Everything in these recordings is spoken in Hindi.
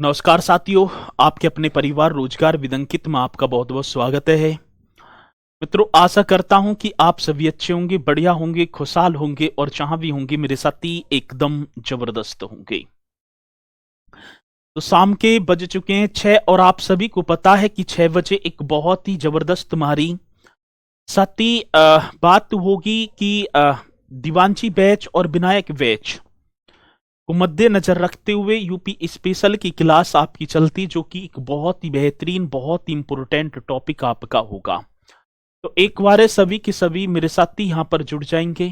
नमस्कार साथियों, आपके अपने परिवार रोजगार विदंकित में आपका बहुत बहुत स्वागत है। मित्रों, आशा करता हूं कि आप सभी अच्छे होंगे, बढ़िया होंगे, खुशहाल होंगे और जहां भी होंगे मेरे साथी एकदम जबरदस्त होंगे। तो शाम के बज चुके हैं 6 और आप सभी को पता है कि 6 बजे एक बहुत ही जबरदस्त हमारी साथी बात होगी कि दीवानची बैच और विनायक बैच को मद्देनजर रखते हुए यूपी स्पेशल की क्लास आपकी चलती, जो कि एक बहुत ही बेहतरीन, बहुत ही इंपोर्टेंट टॉपिक आपका होगा। तो एक बार सभी के सभी मेरे साथी यहां पर जुड़ जाएंगे।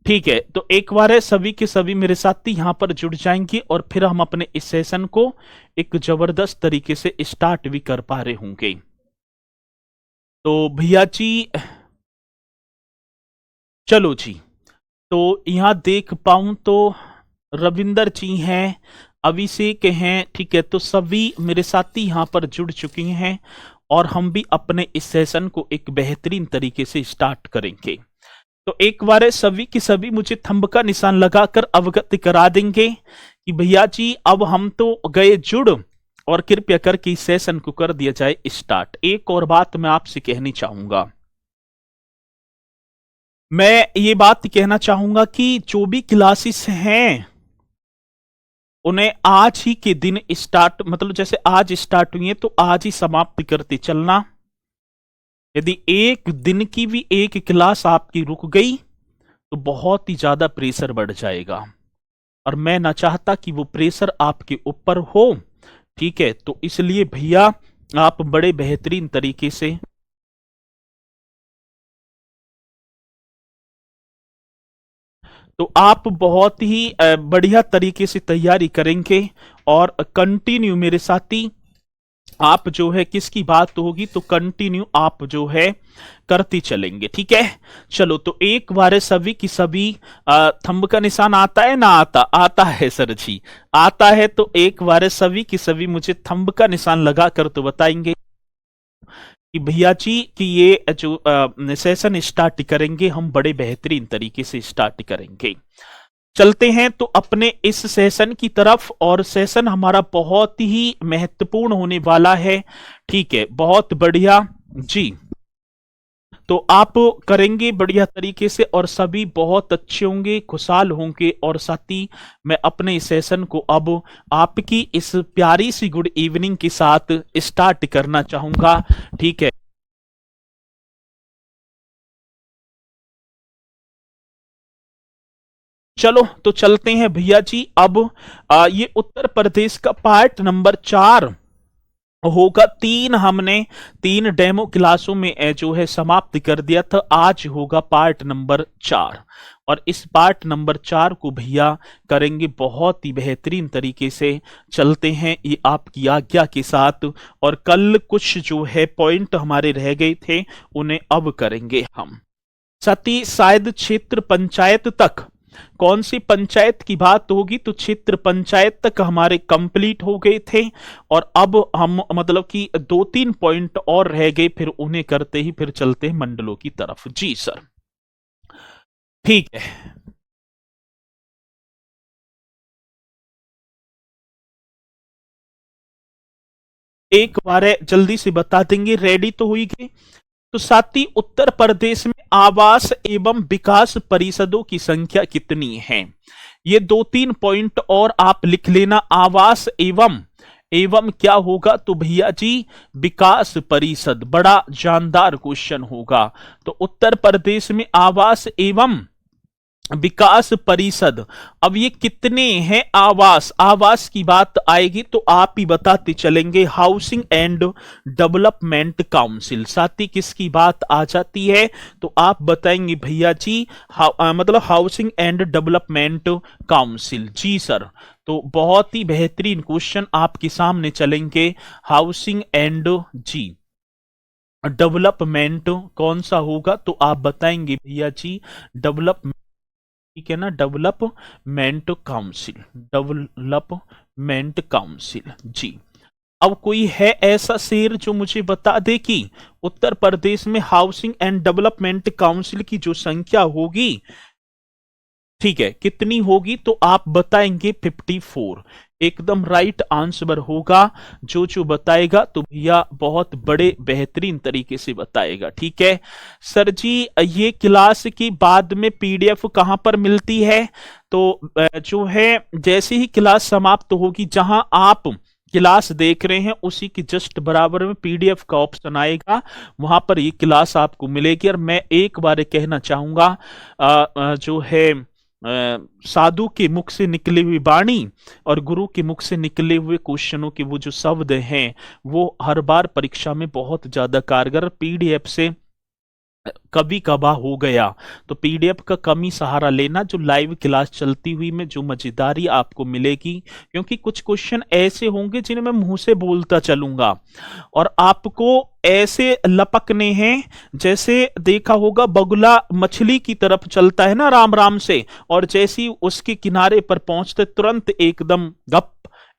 ठीक है, तो एक बार सभी के सभी मेरे साथी यहां पर जुड़ जाएंगे और फिर हम अपने इस सेशन को एक जबरदस्त तरीके से स्टार्ट भी कर पा रहे होंगे। तो भैया जी, चलो जी, तो यहां देख पाऊं तो रविंदर जी हैं, अभिषेक हैं। ठीक है, तो सभी मेरे साथी यहां पर जुड़ चुके हैं और हम भी अपने इस सेशन को एक बेहतरीन तरीके से स्टार्ट करेंगे। तो एक बार सभी की सभी मुझे थंब का निशान लगाकर अवगत करा देंगे कि भैया जी अब हम तो गए जुड़, और कृपया करके इस सेशन को कर दिया जाए स्टार्ट। एक और बात मैं आपसे कहनी चाहूंगा, मैं ये बात कहना चाहूंगा कि जो भी क्लासेस हैं उन्हें आज ही के दिन स्टार्ट, मतलब जैसे आज स्टार्ट हुई है तो आज ही समाप्त करते चलना। यदि एक दिन की भी एक क्लास आपकी रुक गई तो बहुत ही ज्यादा प्रेशर बढ़ जाएगा और मैं ना चाहता कि वो प्रेशर आपके ऊपर हो। ठीक है, तो इसलिए भैया आप बड़े बेहतरीन तरीके से तो आप बहुत ही बढ़िया तरीके से तैयारी करेंगे और कंटिन्यू मेरे साथी आप जो है किसकी बात होगी तो कंटिन्यू आप जो है करते चलेंगे। ठीक है, चलो तो एक बार सभी की सभी थंब का निशान आता है ना? आता है सर जी, आता है। तो एक बार सभी की सभी मुझे थंब का निशान लगा कर तो बताएंगे कि भैया जी कि ये जो सेशन स्टार्ट करेंगे हम बड़े बेहतरीन तरीके से स्टार्ट करेंगे। चलते हैं तो अपने इस सेशन की तरफ, और सेशन हमारा बहुत ही महत्वपूर्ण होने वाला है। ठीक है, बहुत बढ़िया जी। तो आप करेंगे बढ़िया तरीके से और सभी बहुत अच्छे होंगे, खुशहाल होंगे। और साथ ही मैं अपने इस सेशन को अब आपकी इस प्यारी सी गुड इवनिंग के साथ स्टार्ट करना चाहूंगा। ठीक है, चलो तो चलते हैं भैया जी। अब ये उत्तर प्रदेश का पार्ट नंबर 4 होगा। हमने 3 डेमो क्लासों में जो है समाप्त कर दिया था। आज होगा पार्ट नंबर 4 और इस पार्ट नंबर 4 को भैया करेंगे बहुत ही बेहतरीन तरीके से। चलते हैं ये आपकी आज्ञा के साथ, और कल कुछ जो है पॉइंट हमारे रह गए थे उन्हें अब करेंगे हम। सती शायद क्षेत्र पंचायत तक, कौन सी पंचायत की बात होगी तो क्षेत्र पंचायत तक हमारे कंप्लीट हो गए थे। और अब हम मतलब कि 2-3 पॉइंट और रह गए, फिर उन्हें करते ही फिर चलते हैं मंडलों की तरफ। जी सर, ठीक है। एक बार जल्दी से बता देंगे, रेडी तो हुई गई। तो साथ ही उत्तर प्रदेश में आवास एवं विकास परिषदों की संख्या कितनी है? ये 2-3 पॉइंट और आप लिख लेना। आवास एवं एवं क्या होगा तो भैया जी विकास परिषद। बड़ा जानदार क्वेश्चन होगा। तो उत्तर प्रदेश में आवास एवं विकास परिषद, अब ये कितने हैं आवास? आवास की बात आएगी तो आप ही बताते चलेंगे। हाउसिंग एंड डेवलपमेंट काउंसिल, साथ ही किसकी बात आ जाती है तो आप बताएंगे भैया जी मतलब हाउसिंग एंड डेवलपमेंट काउंसिल। जी सर, तो बहुत ही बेहतरीन क्वेश्चन आपके सामने चलेंगे। हाउसिंग एंड जी डेवलपमेंट कौन सा होगा तो आप बताएंगे भैया जी डेवलपमेंट। ठीक है ना, डेवलपमेंट काउंसिल, डेवलपमेंट काउंसिल जी। अब कोई है ऐसा शेर जो मुझे बता दे कि उत्तर प्रदेश में हाउसिंग एंड डेवलपमेंट काउंसिल की जो संख्या होगी, ठीक है, कितनी होगी तो आप बताएंगे 54। एकदम राइट आंसर होगा। जो जो बताएगा तो भैया बहुत बड़े बेहतरीन तरीके से बताएगा। ठीक है सर जी, ये क्लास की बाद में पीडीएफ कहां पर मिलती है? तो जो है जैसे ही क्लास समाप्त होगी, जहां आप क्लास देख रहे हैं उसी के जस्ट बराबर में पीडीएफ का ऑप्शन आएगा, वहां पर ये क्लास आपको मिलेगी। और मैं एक बार कहना चाहूंगा, जो है साधु के मुख से निकली हुई वाणी और गुरु के मुख से निकले हुए क्वेश्चनों के वो जो शब्द हैं, वो हर बार परीक्षा में बहुत ज्यादा कारगर। पीडीएफ से कभी कभा हो गया तो पीडीएफ का कम ही सहारा लेना, जो लाइव क्लास चलती हुई में जो मजेदारी आपको मिलेगी, क्योंकि कुछ क्वेश्चन ऐसे होंगे जिन्हें मैं मुंह से बोलता चलूंगा और आपको ऐसे लपकने हैं जैसे देखा होगा बगुला मछली की तरफ चलता है ना राम राम से, और जैसे ही उसके किनारे पर पहुंचते तुरंत एकदम गप,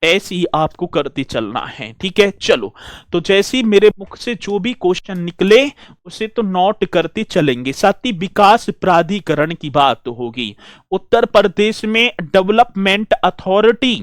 ऐसी ही आपको करते चलना है। ठीक है, चलो तो जैसे ही मेरे मुख से जो भी क्वेश्चन निकले उसे तो नोट करते चलेंगे। साथ ही विकास प्राधिकरण की बात होगी। उत्तर प्रदेश में डेवलपमेंट अथॉरिटी,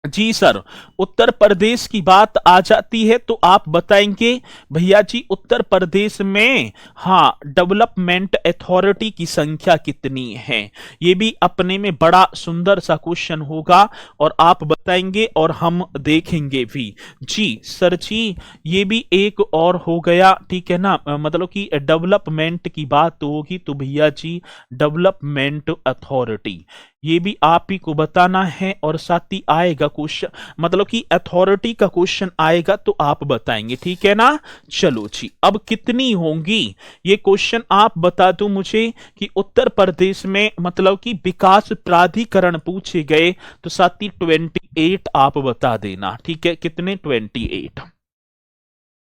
जी सर, उत्तर प्रदेश की बात आ जाती है तो आप बताएंगे भैया जी उत्तर प्रदेश में हाँ डेवलपमेंट अथॉरिटी की संख्या कितनी है? ये भी अपने में बड़ा सुंदर सा क्वेश्चन होगा और आप बताएंगे और हम देखेंगे भी। जी सर जी, ये भी एक और हो गया। ठीक है ना, मतलब कि डेवलपमेंट की बात होगी तो भैया जी डेवलपमेंट अथॉरिटी, ये भी आप ही को बताना है। और साथ ही आएगा क्वेश्चन, मतलब कि अथॉरिटी का क्वेश्चन आएगा तो आप बताएंगे। ठीक है ना, चलो जी, अब कितनी होंगी ये क्वेश्चन आप बता दो मुझे कि उत्तर प्रदेश में मतलब कि विकास प्राधिकरण पूछे गए तो साथ ही 28 आप बता देना। ठीक है, कितने? 28।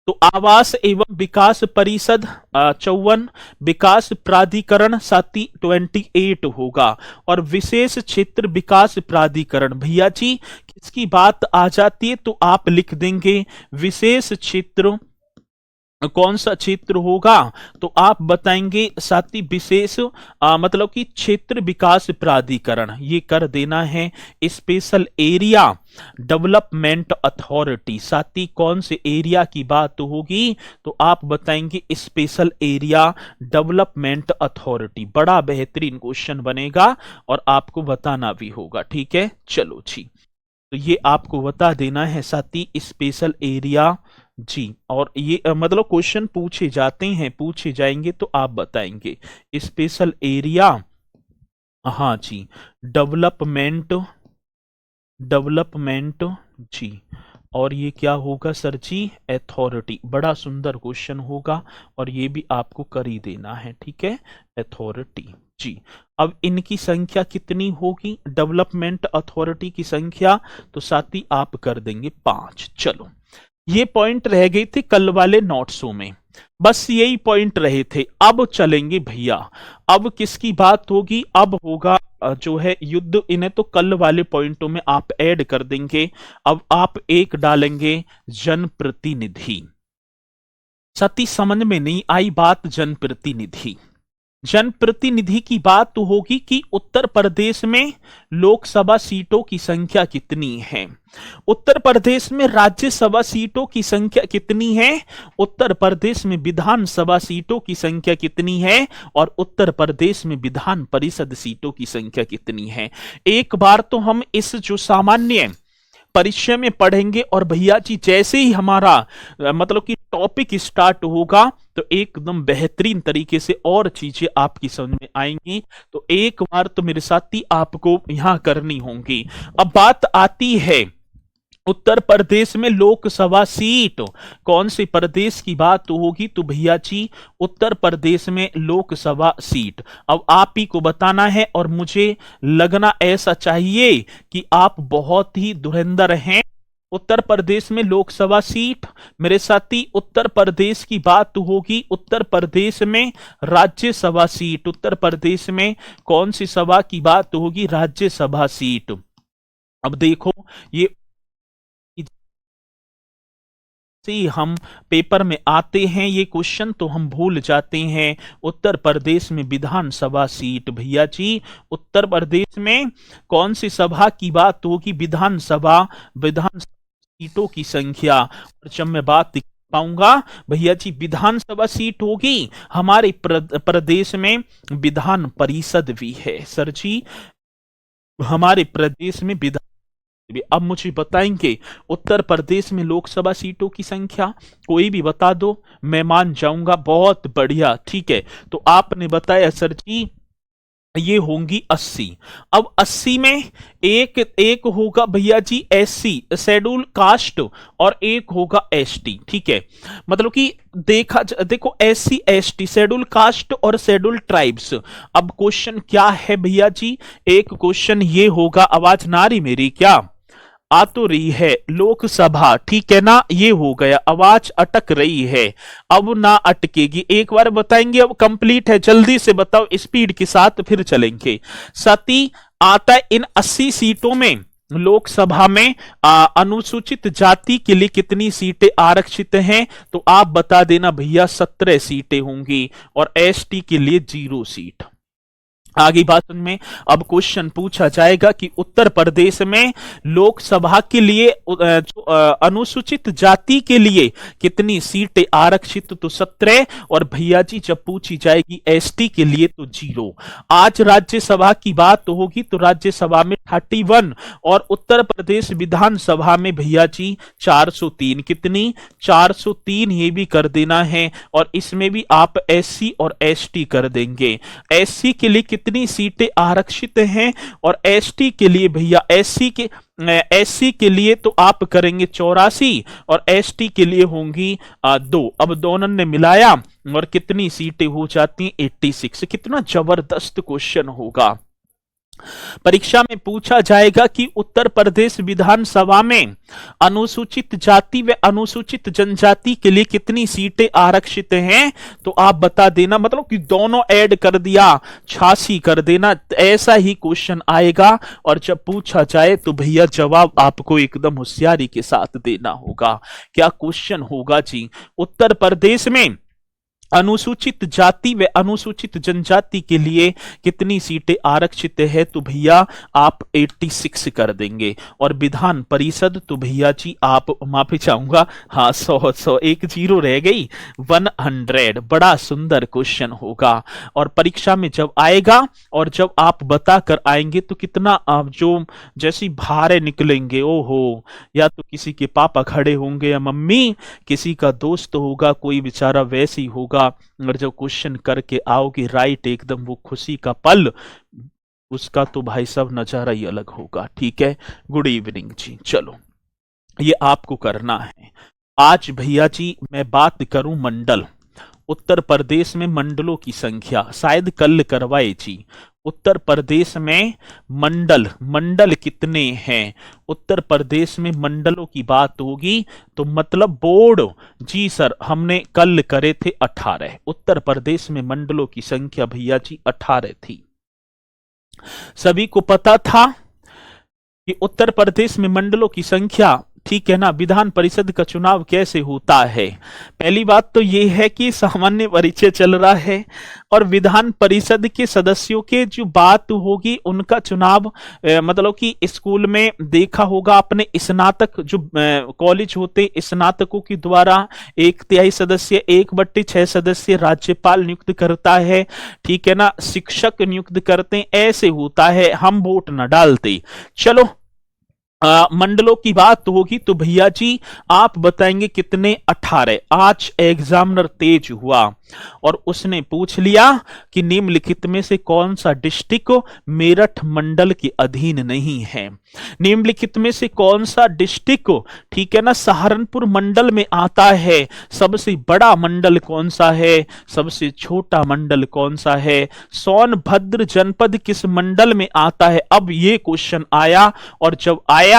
तो आवास एवं विकास परिषद 54, विकास प्राधिकरण साथी 28 होगा। और विशेष क्षेत्र विकास प्राधिकरण भैया जी किसकी बात आ जाती है तो आप लिख देंगे विशेष क्षेत्र, कौन सा क्षेत्र होगा तो आप बताएंगे साथी विशेष मतलब कि क्षेत्र विकास प्राधिकरण, ये कर देना है। स्पेशल एरिया डेवलपमेंट अथॉरिटी, साथी कौन से एरिया की बात होगी तो आप बताएंगे स्पेशल एरिया डेवलपमेंट अथॉरिटी। बड़ा बेहतरीन क्वेश्चन बनेगा और आपको बताना भी होगा। ठीक है, चलो जी, तो ये आपको बता देना है साथी स्पेशल एरिया जी। और ये मतलब क्वेश्चन पूछे जाते हैं, पूछे जाएंगे तो आप बताएंगे स्पेशल एरिया, हाँ जी, डेवलपमेंट, डेवलपमेंट जी। और ये क्या होगा सर जी? अथॉरिटी। बड़ा सुंदर क्वेश्चन होगा और ये भी आपको कर ही देना है। ठीक है, अथॉरिटी जी। अब इनकी संख्या कितनी होगी डेवलपमेंट अथॉरिटी की संख्या तो साथ ही आप कर देंगे 5। चलो, ये पॉइंट रह गए थे कल वाले नोट्सों में, बस यही पॉइंट रहे थे। अब चलेंगे भैया, अब किसकी बात होगी? अब होगा जो है युद्ध। इन्हें तो कल वाले पॉइंटों में आप ऐड कर देंगे। अब आप एक डालेंगे जनप्रतिनिधि। सती समझ में नहीं आई बात जनप्रतिनिधि। जनप्रतिनिधि की बात तो होगी कि उत्तर प्रदेश में लोकसभा सीटों की संख्या कितनी है, उत्तर प्रदेश में राज्यसभा सीटों की संख्या कितनी है, उत्तर प्रदेश में विधानसभा सीटों की संख्या कितनी है और उत्तर प्रदेश में विधान परिषद सीटों की संख्या कितनी है। एक बार तो हम इस जो सामान्य परिचय में पढ़ेंगे और भैया जी जैसे ही हमारा मतलब कि टॉपिक स्टार्ट होगा तो एकदम बेहतरीन तरीके से और चीजें आपकी समझ में आएंगी। तो एक बार तो मेरे साथ ही आपको यहां करनी होंगी। अब बात आती है उत्तर प्रदेश में लोकसभा सीट, कौन से प्रदेश की बात होगी तो भैया जी उत्तर प्रदेश में लोकसभा सीट। अब आप ही को बताना है और मुझे लगना ऐसा चाहिए कि आप बहुत ही धुरंधर हैं। उत्तर प्रदेश में लोकसभा सीट, मेरे साथी उत्तर प्रदेश की बात होगी, उत्तर प्रदेश में राज्यसभा सीट, उत्तर प्रदेश में कौन सी सभा की बात होगी? राज्यसभा सीट। अब देखो ये हम पेपर में आते हैं ये क्वेश्चन तो हम भूल जाते हैं। उत्तर प्रदेश में विधानसभा सीट, भैया जी उत्तर प्रदेश में कौन सी सभा की बात होगी? विधानसभा, विधानसभा सीटों की संख्या। और जब मैं बात पाऊंगा भैया जी विधानसभा सीट होगी, हमारे प्रदेश में विधान परिषद भी है सर जी, हमारे प्रदेश में विधान। अब मुझे बताएंगे उत्तर प्रदेश में लोकसभा सीटों की संख्या, कोई भी बता दो मैं मान जाऊंगा। बहुत बढ़िया, ठीक है। तो आपने बताया सर जी ये होंगी 80। अब 80 में एक एक होगा भैया जी एससी शेड्यूल कास्ट और एक होगा एसटी, ठीक है। मतलब कि देखो एससी एसटी शेड्यूल कास्ट और शेड्यूल ट्राइब्स। अब क्वेश्चन क्या है भैया जी? एक क्वेश्चन ये होगा, आवाज ना रही मेरी क्या? आ तो रही है लोकसभा, ठीक है ना? ये हो गया, आवाज अटक रही है, अब ना अटकेगी। एक बार बताएंगे, अब कंप्लीट है, जल्दी से बताओ स्पीड के साथ फिर चलेंगे। सती आता है इन 80 सीटों में लोकसभा में अनुसूचित जाति के लिए कितनी सीटें आरक्षित हैं? तो आप बता देना भैया 17 सीटें होंगी और एसटी के लिए 0 सीट। आगे बात में अब क्वेश्चन पूछा जाएगा कि उत्तर प्रदेश में लोकसभा के लिए अनुसूचित जाति के लिए कितनी सीटें आरक्षित? तो 17। और भैया जी जब पूछी जाएगी एसटी के लिए तो 0। आज राज्यसभा की बात होगी तो राज्यसभा में 31 और उत्तर प्रदेश विधानसभा में भैया जी 403। कितनी? 403 ये भी कर देना है और इसमें भी आप एससी और एसटी कर देंगे। एससी के लिए कितनी सीटें आरक्षित हैं और एसटी के लिए भैया एससी के लिए तो आप करेंगे 84 और एसटी के लिए होंगी 2। अब दोनों ने मिलाया और कितनी सीटें हो जाती हैं? 86। कितना जबरदस्त क्वेश्चन होगा। परीक्षा में पूछा जाएगा कि उत्तर प्रदेश विधानसभा में अनुसूचित जाति व अनुसूचित जनजाति के लिए कितनी सीटें आरक्षित हैं? तो आप बता देना, मतलब कि दोनों ऐड कर दिया 86 कर देना, ऐसा ही क्वेश्चन आएगा। और जब पूछा जाए तो भैया जवाब आपको एकदम होशियारी के साथ देना होगा। क्या क्वेश्चन होगा जी? उत्तर प्रदेश में अनुसूचित जाति व अनुसूचित जनजाति के लिए कितनी सीटें आरक्षित है? तो भैया आप 86 कर देंगे। और विधान परिषद तो भैया जी आप, माफी चाहूंगा, हाँ 100 एक 0 रह गई, 100। बड़ा सुंदर क्वेश्चन होगा और परीक्षा में जब आएगा और जब आप बता कर आएंगे तो कितना आप जो जैसी भारे निकलेंगे, ओहो। या तो किसी के पापा खड़े होंगे या मम्मी, किसी का दोस्त होगा, कोई बेचारा वैसे ही होगा। और जब क्वेश्चन करके आओगे राइट एकदम, वो खुशी का पल, उसका तो भाई साहब नजारा ही अलग होगा। ठीक है, गुड इवनिंग जी। चलो ये आपको करना है आज। भैया जी मैं बात करूं मंडल, उत्तर प्रदेश में मंडलों की संख्या, शायद कल करवाए जी। उत्तर प्रदेश में मंडल कितने हैं? उत्तर प्रदेश में मंडलों की बात होगी तो मतलब बोर्ड जी सर, हमने कल करे थे 18। उत्तर प्रदेश में मंडलों की संख्या भैया जी 18 थी। सभी को पता था कि उत्तर प्रदेश में मंडलों की संख्या, ठीक है ना। विधान परिषद का चुनाव कैसे होता है? पहली बात तो ये है कि सामान्य परिचय चल रहा है और विधान परिषद के सदस्यों के जो बात होगी उनका चुनाव, मतलब कि स्कूल में देखा होगा आपने, स्नातक जो कॉलेज होते स्नातकों के द्वारा 1/3 सदस्य, 1/6 सदस्य राज्यपाल नियुक्त करता है, ठीक है ना, शिक्षक नियुक्त करते हैं, ऐसे होता है, हम वोट न डालते। चलो मंडलों की बात होगी तो भैया जी आप बताएंगे कितने? 18। आज एग्जामिनर तेज हुआ और उसने पूछ लिया कि निम्नलिखित में से कौन सा डिस्ट्रिक्ट मेरठ मंडल के अधीन नहीं है? निम्नलिखित में से कौन सा डिस्ट्रिक्ट, ठीक है ना, सहारनपुर मंडल में आता है? सबसे बड़ा मंडल कौन सा है? सबसे छोटा मंडल कौन सा है? सोनभद्र जनपद किस मंडल में आता है? अब ये क्वेश्चन आया और जब आया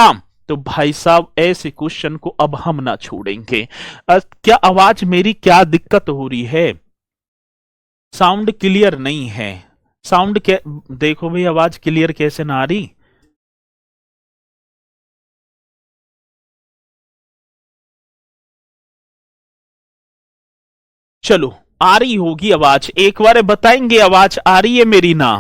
तो भाई साहब ऐसे क्वेश्चन को अब हम ना छोड़ेंगे। क्या आवाज मेरी क्या दिक्कत हो रही है? साउंड क्लियर नहीं है। साउंड क्या, देखो भाई आवाज क्लियर कैसे ना आ रही। चलो, आ रही होगी आवाज, एक बार बताएंगे आवाज आ रही है मेरी ना?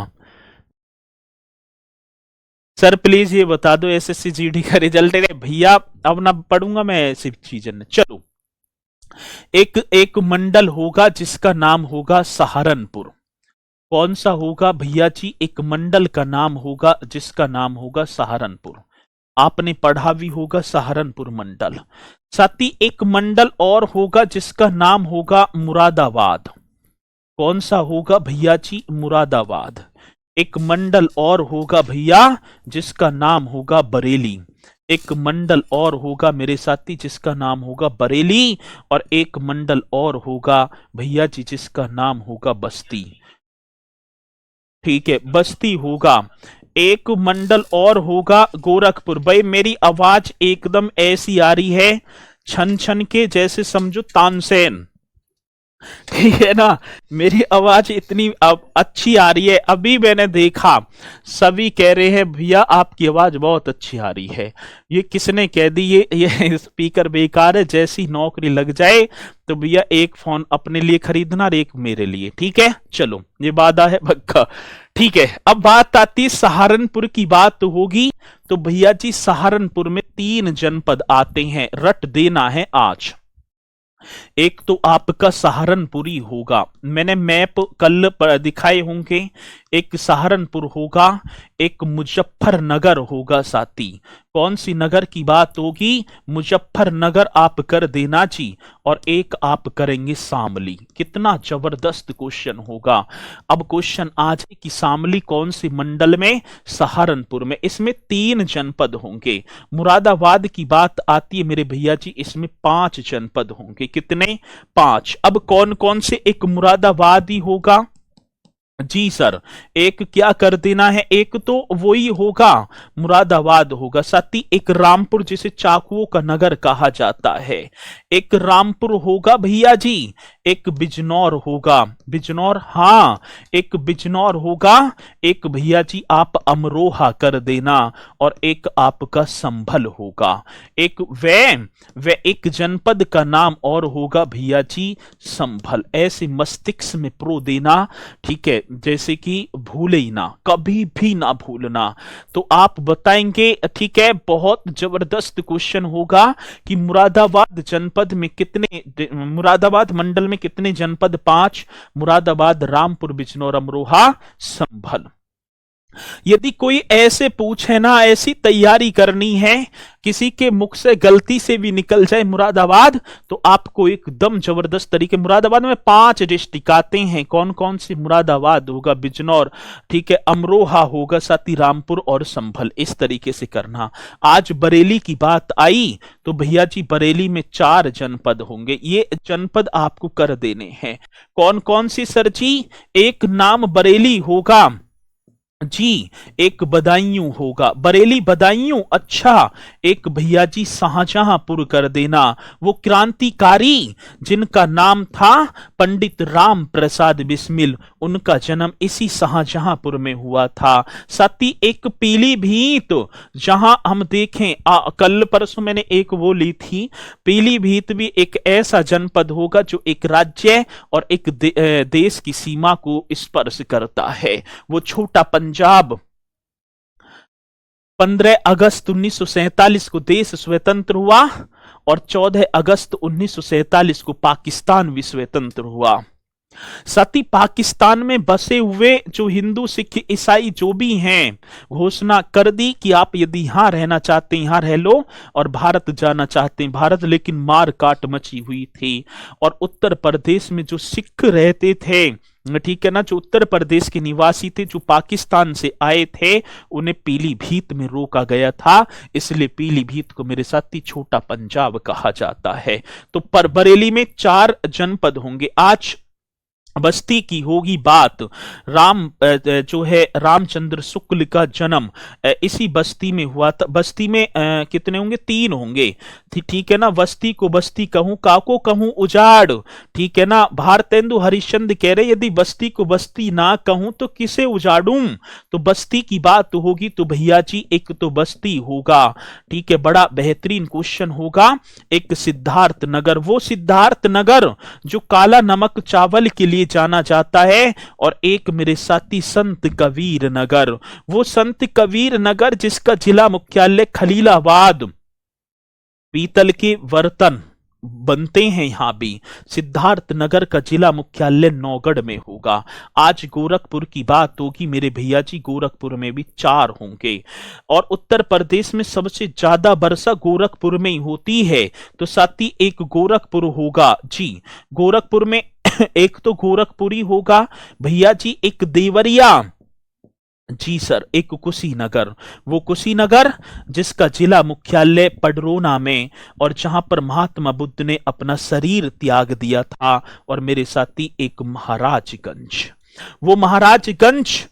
सर प्लीज ये बता दो एसएससी जीडी का रिजल्ट है भैया, अब ना पढ़ूंगा मैं ऐसी चीजें। चलो, एक एक मंडल होगा जिसका नाम होगा सहारनपुर। कौन सा होगा भैया जी? एक मंडल का नाम होगा जिसका नाम होगा सहारनपुर। आपने पढ़ा भी होगा सहारनपुर मंडल। साथ ही एक मंडल और होगा जिसका नाम होगा मुरादाबाद। कौन सा होगा भैया जी? मुरादाबाद। एक मंडल और होगा भैया जिसका नाम होगा बरेली। एक मंडल और होगा मेरे साथी जिसका नाम होगा बरेली। और एक मंडल और होगा भैया जी जिसका नाम होगा बस्ती। ठीक है, बस्ती होगा। एक मंडल और होगा गोरखपुर। भाई मेरी आवाज एकदम ऐसी आ रही है छन छन के, जैसे समझो तानसेन। ठीक है ना, मेरी आवाज इतनी अब अच्छी आ रही है। अभी मैंने देखा सभी कह रहे हैं भैया आपकी आवाज बहुत अच्छी आ रही है। ये किसने कह दी? ये स्पीकर बेकार है। जैसी नौकरी लग जाए तो भैया एक फोन अपने लिए खरीदना और एक मेरे लिए। ठीक है, चलो ये वादा है पक्का। ठीक है, अब बात आती सहारनपुर की। बात तो होगी तो भैया जी सहारनपुर में 3 जनपद आते हैं, रट देना है आज। एक तो आपका सहारनपुरी होगा, मैंने मैप कल पर दिखाए होंगे। एक सहारनपुर होगा, एक मुजफ्फरनगर होगा साथी। कौन सी नगर की बात होगी? मुजफ्फरनगर आप कर देना जी। और एक आप करेंगे शामली। कितना जबरदस्त क्वेश्चन होगा। अब क्वेश्चन आज कि शामली कौन सी मंडल में? सहारनपुर में। इसमें 3 जनपद होंगे। मुरादाबाद की बात आती है मेरे भैया जी, इसमें 5 जनपद होंगे। कितने? 5। अब कौन कौन से? एक मुरादाबाद ही होगा जी सर। एक क्या कर देना है? एक तो वही होगा मुरादाबाद होगा। साथ ही एक रामपुर जिसे चाकुओं का नगर कहा जाता है, एक रामपुर होगा भैया जी। एक बिजनौर होगा, बिजनौर, हाँ एक बिजनौर होगा। एक भैया जी आप अमरोहा कर देना। और एक आपका संभल होगा। एक वे एक जनपद का नाम और होगा भैया जी संभल। ऐसे मस्तिष्क में प्रो देना। ठीक है, जैसे कि भूले ही ना, कभी भी ना भूलना। तो आप बताएंगे। ठीक है, बहुत जबरदस्त क्वेश्चन होगा कि मुरादाबाद जनपद में कितने, मुरादाबाद मंडल में कितने जनपद? 5। मुरादाबाद, रामपुर, बिजनौर, अमरोहा, संभल। यदि कोई ऐसे पूछे ना, ऐसी तैयारी करनी है, किसी के मुख से गलती से भी निकल जाए मुरादाबाद, तो आपको एकदम जबरदस्त तरीके। मुरादाबाद में 5 डिस्ट्रिक्ट आते हैं। कौन कौन सी? मुरादाबाद होगा, बिजनौर, ठीक है, अमरोहा होगा, साथ ही रामपुर और संभल। इस तरीके से करना। आज बरेली की बात आई तो भैया जी बरेली में 4 जनपद होंगे। ये जनपद आपको कर देने हैं। कौन कौन सी सर जी? एक नाम बरेली होगा जी, एक बदायूं होगा, बरेली बदायूं। अच्छा, एक भैया जी शाहजहांपुर कर देना। वो क्रांतिकारी जिनका नाम था पंडित राम प्रसाद बिस्मिल, उनका जन्म इसी शाहजहांपुर में हुआ था। साथ ही एक पीलीभीत, जहां हम देखें कल परसों मैंने एक वो ली थी, पीलीभीत भी एक ऐसा जनपद होगा जो एक राज्य और एक देश की सीमा को स्पर्श करता है। वो छोटा पंजाब। 15 अगस्त 1947 को देश स्वतंत्र हुआ और 14 अगस्त 1947 को पाकिस्तान भी स्वतंत्र हुआ। साथ ही पाकिस्तान में बसे हुए जो हिंदू, सिख, ईसाई जो भी हैं, घोषणा कर दी कि आप यदि यहां रहना चाहते हैं यहां रह लो, और भारत जाना चाहते हैं भारत। लेकिन मार काट मची हुई थी। और उत्तर प्रदेश में जो सिख रहते थे, ठीक है ना, जो उत्तर प्रदेश के निवासी थे, जो पाकिस्तान से आए थे, उन्हें पीलीभीत में रोका गया था। इसलिए पीलीभीत को मेरे साथी छोटा पंजाब कहा जाता है। तो बरेली में 4 जनपद होंगे। आज बस्ती की होगी बात। जो है रामचंद्र शुक्ल का जन्म इसी बस्ती में हुआ था। बस्ती में कितने होंगे? 3 होंगे। ठीक है ना। बस्ती को बस्ती कहूं, काको कहूं उजाड़। ठीक है ना। भारतेंदु हरिश्चंद्र कह रहे यदि बस्ती को बस्ती ना कहूं तो किसे उजाड़ूं। तो बस्ती की बात होगी तो भैया जी एक तो बस्ती होगा। ठीक है, बड़ा बेहतरीन क्वेश्चन होगा। एक सिद्धार्थ नगर, वो सिद्धार्थ नगर जो काला नमक चावल के लिए जाना जाता है। और एक मेरे साथी संत कबीर नगर, वो संत कबीर नगर जिसका जिला मुख्यालय खलीलाबाद। पीतल के बर्तन बनते हैं यहां भी। सिद्धार्थ नगर का जिला मुख्यालय नौगढ़ में होगा। आज गोरखपुर की बात होगी मेरे भैया जी, गोरखपुर में भी 4 होंगे। और उत्तर प्रदेश में सबसे ज्यादा वर्षा गोरखपुर में ही होती है। तो साथ ही एक गोरखपुर होगा जी। गोरखपुर में एक तो गोरखपुरी होगा भैया जी, एक देवरिया जी सर, एक कुशीनगर। वो कुशीनगर जिसका जिला मुख्यालय पडरौना में, और जहां पर महात्मा बुद्ध ने अपना शरीर त्याग दिया था। और मेरे साथी एक महाराजगंज, वो महाराजगंज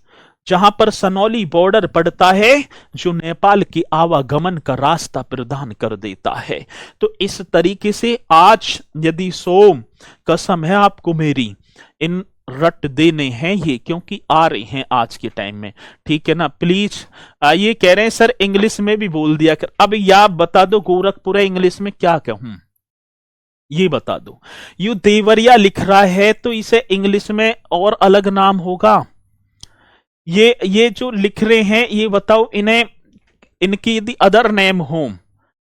जहां पर सनौली बॉर्डर पड़ता है, जो नेपाल के आवागमन का रास्ता प्रदान कर देता है। तो इस तरीके से आज यदि सोम कसम है आपको मेरी, इन रट देने हैं ये, क्योंकि आ रहे हैं आज के टाइम में। ठीक है ना। प्लीज ये कह रहे हैं सर इंग्लिश में भी बोल दिया कर। अब या बता दो गोरखपुर है इंग्लिश में क्या कहूं, ये बता दो। यू देवरिया लिख रहा है तो इसे इंग्लिश में और अलग नाम होगा। ये जो लिख रहे हैं ये बताओ, इन्हें इनकी यदि अदर नेम हो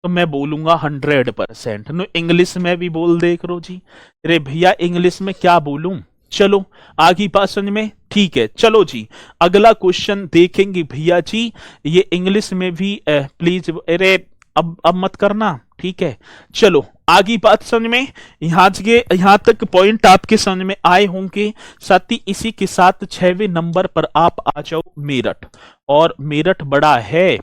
तो मैं बोलूंगा 100%। नो इंग्लिश में भी बोल देख रो जी। अरे भैया इंग्लिश में क्या बोलूं। चलो आगे बात समझ में। ठीक है चलो जी, अगला क्वेश्चन देखेंगे भैया जी। ये इंग्लिश में भी प्लीज, अरे अब मत करना। ठीक है चलो आगे बात समझ में। यहां तक पॉइंट आपके समझ में आए होंगे। साथ ही इसी के साथ 6वें नंबर पर आप आ जाओ मेरठ। और मेरठ बड़ा है,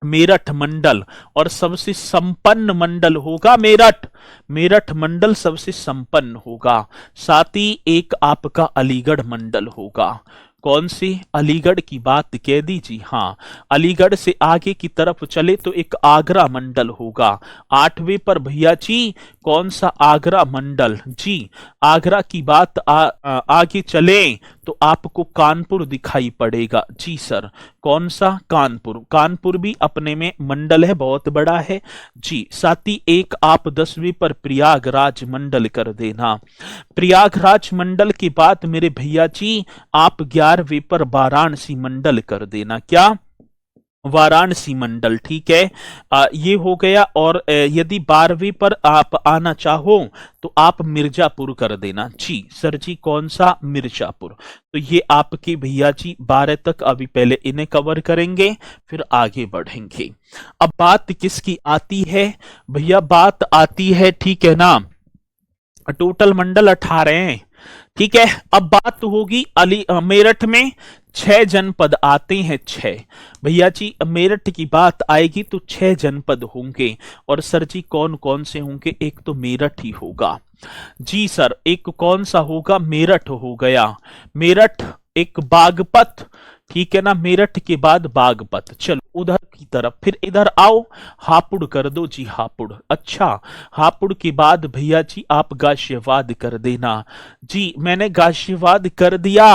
मेरठ मंडल, और सबसे संपन्न मंडल होगा मेरठ। मेरठ मंडल सबसे संपन्न होगा। साथ ही एक आपका अलीगढ़ मंडल होगा। कौन सी? अलीगढ़ की बात कह दी जी हाँ। अलीगढ़ से आगे की तरफ चले तो एक आगरा मंडल होगा। 8वें पर भैया जी कौन सा? आगरा मंडल जी। आगरा की बात आगे चले तो आपको कानपुर दिखाई पड़ेगा जी सर। कौन सा? कानपुर। कानपुर भी अपने में मंडल है, बहुत बड़ा है जी। साथ ही एक आप 10वीं पर प्रयागराज मंडल कर देना। प्रयागराज मंडल की बात मेरे भैया जी आप 11वीं पर वाराणसी मंडल कर देना। क्या? वाराणसी मंडल। ठीक है ये हो गया। और यदि 12वीं पर आप आना चाहो तो आप मिर्जापुर कर देना जी। सर जी कौन सा? मिर्जापुर। तो ये आपके भैया जी 12 तक, अभी पहले इन्हें कवर करेंगे फिर आगे बढ़ेंगे। अब बात किसकी आती है भैया? बात आती है, ठीक है ना, टोटल मंडल 18 हैं। ठीक है अब बात होगी मेरठ में 6 जनपद आते हैं। 6 भैया जी मेरठ की बात आएगी तो 6 जनपद होंगे। और सर जी कौन कौन से होंगे? एक तो मेरठ ही होगा जी सर। एक कौन सा होगा? मेरठ हो गया। मेरठ, एक बागपत। ठीक है ना। मेरठ के बाद बागपत। चलो उधर की तरफ फिर इधर आओ, हापुड़ कर दो जी। हापुड़। अच्छा हापुड़ के बाद भैया जी आप गाजियाबाद कर देना जी। मैंने गाजियाबाद कर दिया।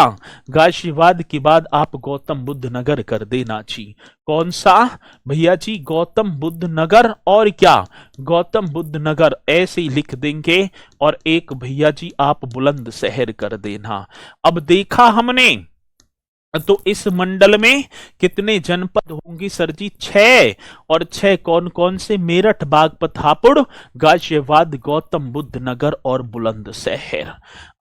गाजियाबाद के बाद आप गौतम बुद्ध नगर कर देना जी। कौन सा भैया जी? गौतम बुद्ध नगर। और क्या? गौतम बुद्ध नगर ऐसे ही लिख देंगे। और एक भैया जी आप बुलंदशहर कर देना। अब देखा हमने तो इस मंडल में कितने जनपद होंगे सर जी? 6। और 6 कौन कौन से? मेरठ, बागपत, हापुड़, गाजियाबाद, गौतम बुद्ध नगर और बुलंदशहर।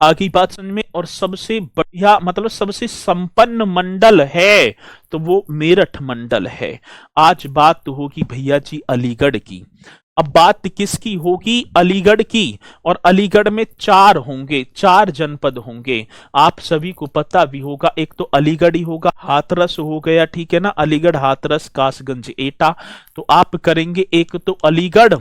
आगे बात समझ में। और सबसे बढ़िया मतलब सबसे संपन्न मंडल है तो वो मेरठ मंडल है। आज बात होगी भैया जी अलीगढ़ की। अब बात किसकी होगी? अलीगढ़ की। और अलीगढ़ में 4 होंगे, 4 जनपद होंगे। आप सभी को पता भी होगा, एक तो अलीगढ़ ही होगा, हाथरस हो गया। ठीक है ना। अलीगढ़, हाथरस, कासगंज, एटा। तो आप करेंगे एक तो अलीगढ़,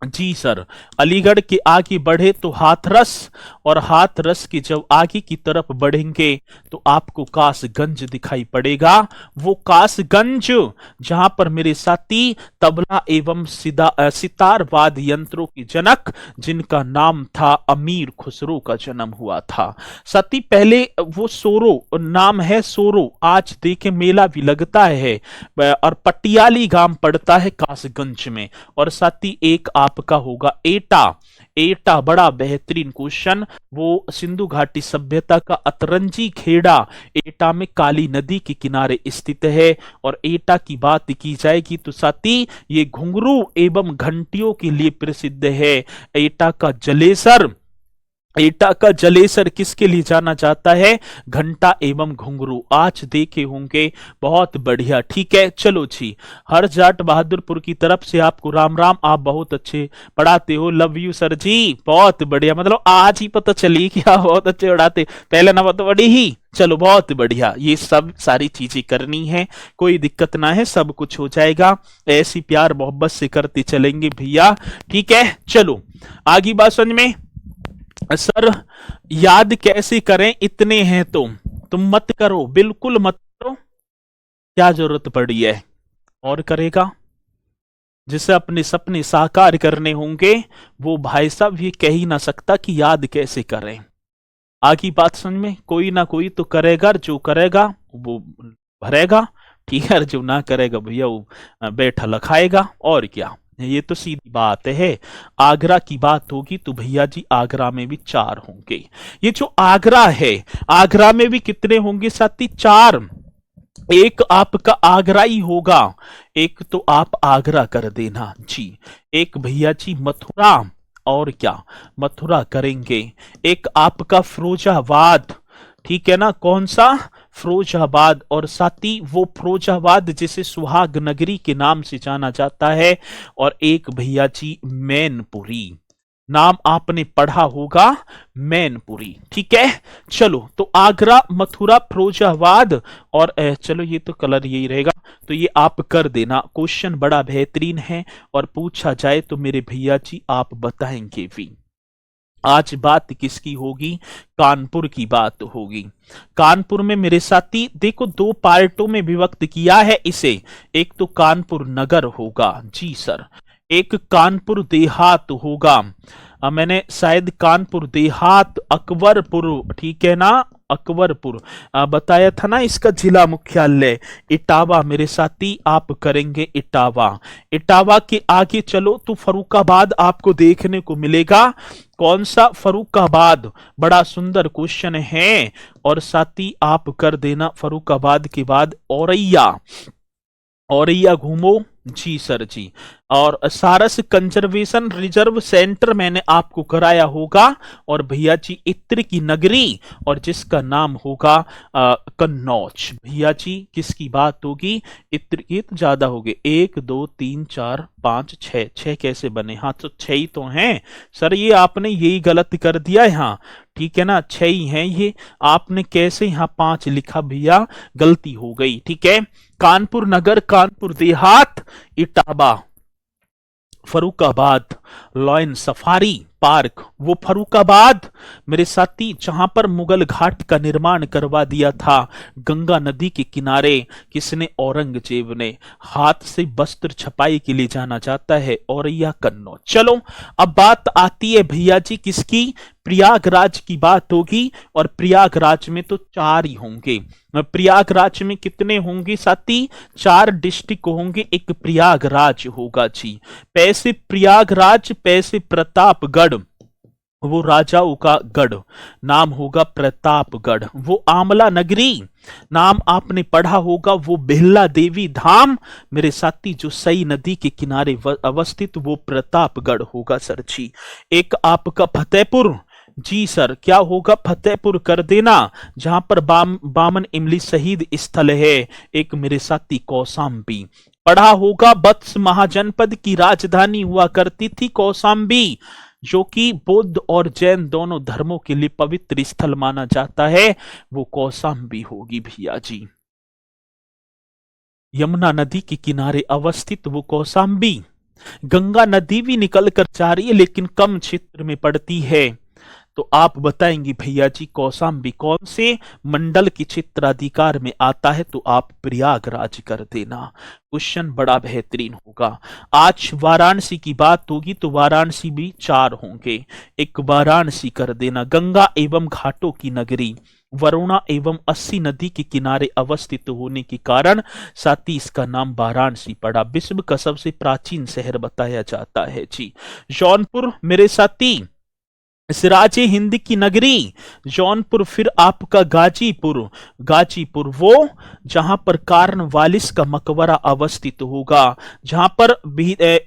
जी सर, अलीगढ़ के आगे बढ़े तो हाथरस, और हाथरस के जब आगे की तरफ बढ़ेंगे तो आपको कासगंज दिखाई पड़ेगा। वो कासगंज जहां पर मेरे साथी तबला एवं सितार वाद्य यंत्रों के जनक, जिनका नाम था अमीर खुसरो, का जन्म हुआ था। साथी पहले वो सोरो नाम है, सोरो आज देखे मेला भी लगता है, और पटियाली गांव पड़ता है कासगंज में। और साथ ही एक आपका होगा एटा। एटा बड़ा बेहतरीन क्वेश्चन, वो सिंधु घाटी सभ्यता का अतरंजी खेड़ा एटा में काली नदी के किनारे स्थित है। और एटा की बात की जाएगी तो साथी ये घुंघरू एवं घंटियों के लिए प्रसिद्ध है। एटा का जलेसर, एटा का जलेसर किसके लिए जाना जाता है? घंटा एवं घुंघरू, आज देखे होंगे। बहुत बढ़िया, ठीक है, चलो जी। हर जाट बहादुरपुर की तरफ से आपको राम राम, आप बहुत अच्छे पढ़ाते हो, लव यू सर जी, बहुत बढ़िया, मतलब आज ही पता चली कि आप बहुत अच्छे पढ़ाते, पहले नंबर तो बड़ी ही, चलो बहुत बढ़िया। ये सब सारी चीजें करनी है, कोई दिक्कत ना है, सब कुछ हो जाएगा, ऐसी प्यार मोहब्बत से करते चलेंगे भैया, ठीक है। चलो आगे बात समझ में। सर याद कैसे करें, इतने हैं तो तुम मत करो, बिल्कुल मत करो, क्या जरूरत पड़ी है? और करेगा? जिसे अपने सपने साकार करने होंगे वो भाई साहब ये कह ही ना सकता कि याद कैसे करें। आगे बात समझ में, कोई ना कोई तो करेगा, जो करेगा वो भरेगा, ठीक है, जो ना करेगा भैया वो बैठा लखाएगा, और क्या, ये तो सीधी बात है। आगरा की बात होगी तो भैया जी आगरा में भी 4 होंगे। ये जो आगरा है, आगरा में भी कितने होंगे साथी? 4। एक आपका आगरा ही होगा, एक तो आप आगरा कर देना जी। एक भैया जी मथुरा, और क्या, मथुरा करेंगे। एक आपका फिरोजाबाद, ठीक है ना, कौन सा? फिरोजाबाद। और साथी वो फिरोजाबाद जिसे सुहाग नगरी के नाम से जाना जाता है। और एक भैया जी मैनपुरी, नाम आपने पढ़ा होगा, मैनपुरी, ठीक है। चलो तो आगरा, मथुरा, फिरोजाबाद, और चलो ये तो कलर यही रहेगा, तो ये आप कर देना। क्वेश्चन बड़ा बेहतरीन है, और पूछा जाए तो मेरे भैया जी आप बताएंगे भी। आज बात किसकी होगी? कानपुर की बात होगी। कानपुर में मेरे साथी देखो 2 पार्टों में विभक्त किया है इसे। एक तो कानपुर नगर होगा जी सर, एक कानपुर देहात होगा। मैंने शायद कानपुर देहात अकबरपुर, ठीक है ना, अकबरपुर बताया था ना। इसका जिला मुख्यालय इटावा, मेरे साथी आप करेंगे इटावा। इटावा के आगे चलो तो फरुखाबाद आपको देखने को मिलेगा। कौन सा? फरुखाबाद, बड़ा सुंदर क्वेश्चन है। और साथी आप कर देना फरुखाबाद के बाद औरैया, औरैया घूमो जी सर जी। और सारस कंजर्वेशन रिजर्व सेंटर मैंने आपको कराया होगा। और भैया जी इत्र की नगरी, और जिसका नाम होगा कन्नौज। भैया जी किसकी बात होगी? इत्र, ये तो ज्यादा हो गए, 1 2 3 4 5 6, 6 कैसे बने? हाँ तो 6 ही तो हैं सर, ये आपने यही गलत कर दिया यहाँ, ठीक है ना, 6 ही हैं ये, आपने कैसे यहाँ 5 लिखा भैया, गलती हो गई, ठीक है। कानपुर नगर, Kanpur Dehat, Etawah, Farrukhabad, lion safari park, वो फरुखाबाद मेरे साथी जहां पर मुगल घाट का निर्माण करवा दिया था गंगा नदी के किनारे, किसने? औरंगजेब ने। हाथ से वस्त्र छपाई के लिए जाना जाता है औरैया कन्नौज। चलो अब बात आती है भैया जी किसकी? प्रयागराज की बात होगी। और प्रयागराज में तो 4 ही होंगे। प्रयागराज में कितने होंगे साथी? 4 डिस्ट्रिक्ट होंगे, एक प्रयागराज होगा जी। पैसे प्रयागराज, पैसे प्रतापगढ़, वो राजाओं का गढ़, नाम होगा प्रतापगढ़। वो आमला नगरी, नाम आपने पढ़ा होगा, वो बिहला देवी धाम मेरे साथी जो सई नदी के किनारे अवस्थित, वो प्रतापगढ़ होगा सर जी। एक आपका फतेहपुर जी सर, क्या होगा? फतेहपुर कर देना, जहां पर बामन इमली शहीद स्थल है। एक मेरे साथी कौसाम्बी, पढ़ा होगा, वत्स महाजनपद की राजधानी हुआ करती थी कौसाम्बी, जो कि बौद्ध और जैन दोनों धर्मों के लिए पवित्र स्थल माना जाता है, वो कौसाम्बी होगी भैया जी। यमुना नदी के किनारे अवस्थित वो कौसाम्बी। गंगा नदी भी निकल कर जा रही है लेकिन कम क्षेत्र में पड़ती है। तो आप बताएंगे भैया जी कौशाम्बी कौन से मंडल के क्षेत्राधिकार में आता है, तो आप प्रयागराज कर देना। क्वेश्चन बड़ा बेहतरीन होगा। आज वाराणसी की बात होगी तो वाराणसी भी 4 होंगे, एक वाराणसी कर देना। गंगा एवं घाटों की नगरी, वरुणा एवं अस्सी नदी के किनारे अवस्थित होने के कारण साथ ही इसका नाम वाराणसी पड़ा। विश्व का सबसे प्राचीन शहर बताया जाता है जी जौनपुर मेरे साथी। सिराजे हिंद की नगरी जौनपुर। फिर आपका गाजीपुर, गाजीपुर वो जहां पर कार्नवालिस का मकबरा अवस्थित होगा, जहां पर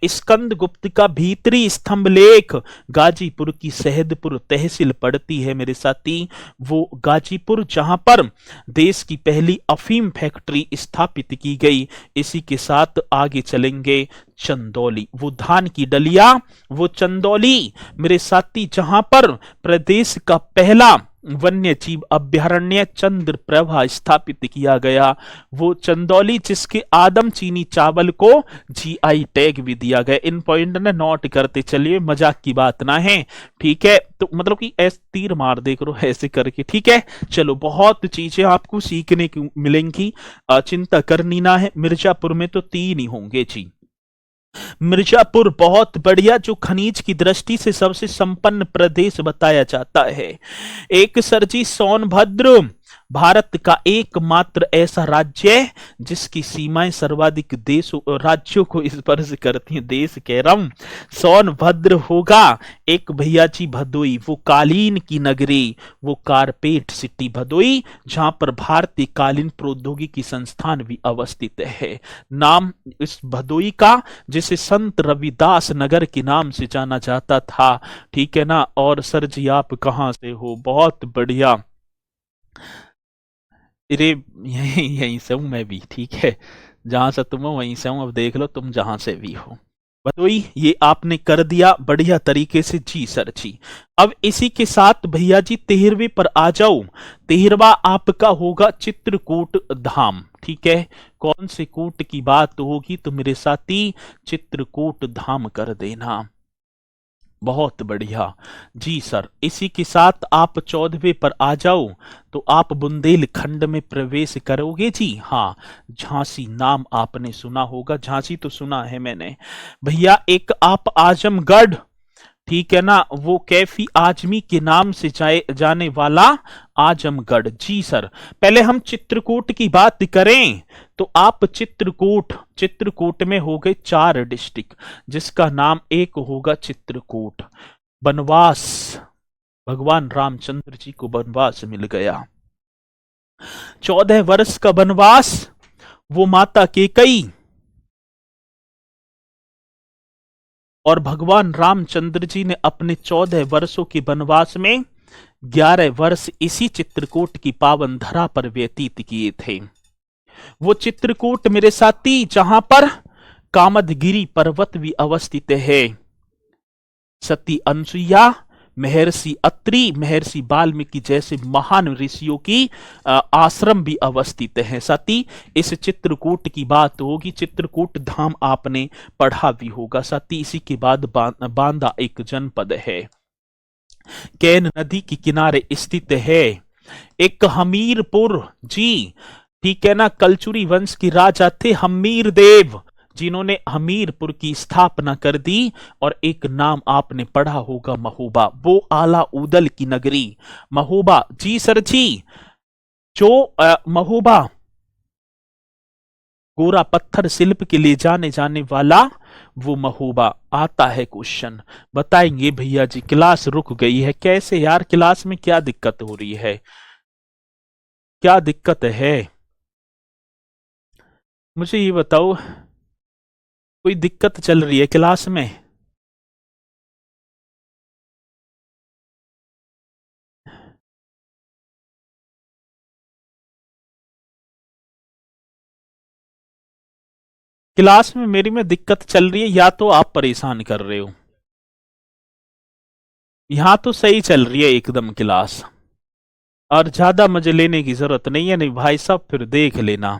स्कंद गुप्त का भीतरी स्तंभ लेख गाजीपुर की शहदपुर तहसील पड़ती है मेरे साथी। वो गाजीपुर जहां पर देश की पहली अफीम फैक्ट्री स्थापित की गई। इसी के साथ आगे चलेंगे चंदौली, वो धान की डलिया, वो चंदौली मेरे साथी जहां पर प्रदेश का पहला वन्य जीव अभ्यारण्य चंद्रप्रभा स्थापित किया गया। वो चंदौली जिसके आदम चीनी चावल को जीआई टैग भी दिया गया। इन पॉइंट ने नोट करते चलिए, मजाक की बात ना है, ठीक है। तो मतलब कि ऐसे तीर मार दे करो ऐसे करके, ठीक है। चलो बहुत चीजें आपको सीखने की मिलेंगी, चिंता करनी ना है। मिर्जापुर में तो 3 ही होंगे जी। मिर्जापुर बहुत बढ़िया, जो खनिज की दृष्टि से सबसे संपन्न प्रदेश बताया जाता है। एक सरजी सोनभद्र भारत का एकमात्र ऐसा राज्य है जिसकी सीमाएं सर्वाधिक देशों राज्यों को स्पर्श करती हैं। देश कह रहा हूं, सोनभद्र होगा। एक भैया जी भदोई, वो कालीन की नगरी, वो कारपेट सिटी भदोई जहां पर भारतीय कालीन प्रौद्योगिकी संस्थान भी अवस्थित है। नाम इस भदोई का जिसे संत रविदास नगर के नाम से जाना जाता था, ठीक है ना। और सर जी आप कहां से हो? बहुत बढ़िया। अरे यहीं यहीं से हूं मैं भी, ठीक है। जहां से तुम हो वहीं से हूं। अब देख लो तुम जहां से भी हो। बतोई ये आपने कर दिया बढ़िया तरीके से जी सर जी। अब इसी के साथ भैया जी 13वें पर आ जाओ। 13वां आपका होगा चित्रकूट धाम, ठीक है। कौन से कूट की बात होगी तो मेरे साथी चित्रकूट धाम कर देना। बहुत बढ़िया जी सर। इसी के साथ आप 14वें पर आ जाओ तो आप बुंदेलखंड में प्रवेश करोगे जी। हाँ, झांसी नाम आपने सुना होगा, झांसी तो सुना है मैंने भैया। एक आप आजमगढ़, ठीक है ना, वो कैफी आजमी के नाम से जाने वाला आजमगढ़ जी सर। पहले हम चित्रकूट की बात करें तो आप चित्रकूट, चित्रकूट में हो गए 4 डिस्ट्रिक्ट जिसका नाम एक होगा चित्रकूट। वनवास, भगवान रामचंद्र जी को वनवास मिल गया, 14 वर्ष का वनवास। वो माता केकई और भगवान रामचंद्र जी ने अपने 14 वर्षों के वनवास में 11 वर्ष इसी चित्रकूट की पावन धरा पर व्यतीत किए थे। वो चित्रकूट मेरे साथी जहां पर कामदगिरी पर्वत भी अवस्थित है। सती अनसुईया, महर्षि अत्रि, महर्षि वाल्मीकि जैसे महान ऋषियों की आश्रम भी अवस्थित हैं। साथी इस चित्रकूट की बात होगी। चित्रकूट धाम आपने पढ़ा भी होगा साथी। इसी के बाद बांदा एक जनपद है, कैन नदी के किनारे स्थित है। एक हमीरपुर जी, ठीक है ना। कलचुरी वंश के राजा थे हमीर देव, जिन्होंने हमीरपुर की स्थापना कर दी। और एक नाम आपने पढ़ा होगा महोबा, वो आला उदल की नगरी महोबा जी सर जी। जो महोबा गोरा पत्थर शिल्प के लिए जाने वाला वो महोबा आता है। क्वेश्चन बताएंगे भैया जी। क्लास रुक गई है कैसे यार? क्लास में क्या दिक्कत हो रही है? क्या दिक्कत है मुझे ये बताओ। कोई दिक्कत चल रही है क्लास में? क्लास में मेरी में दिक्कत चल रही है या तो आप परेशान कर रहे हो? यहां तो सही चल रही है एकदम क्लास, और ज्यादा मजे लेने की जरूरत नहीं है। नहीं भाई साहब फिर देख लेना।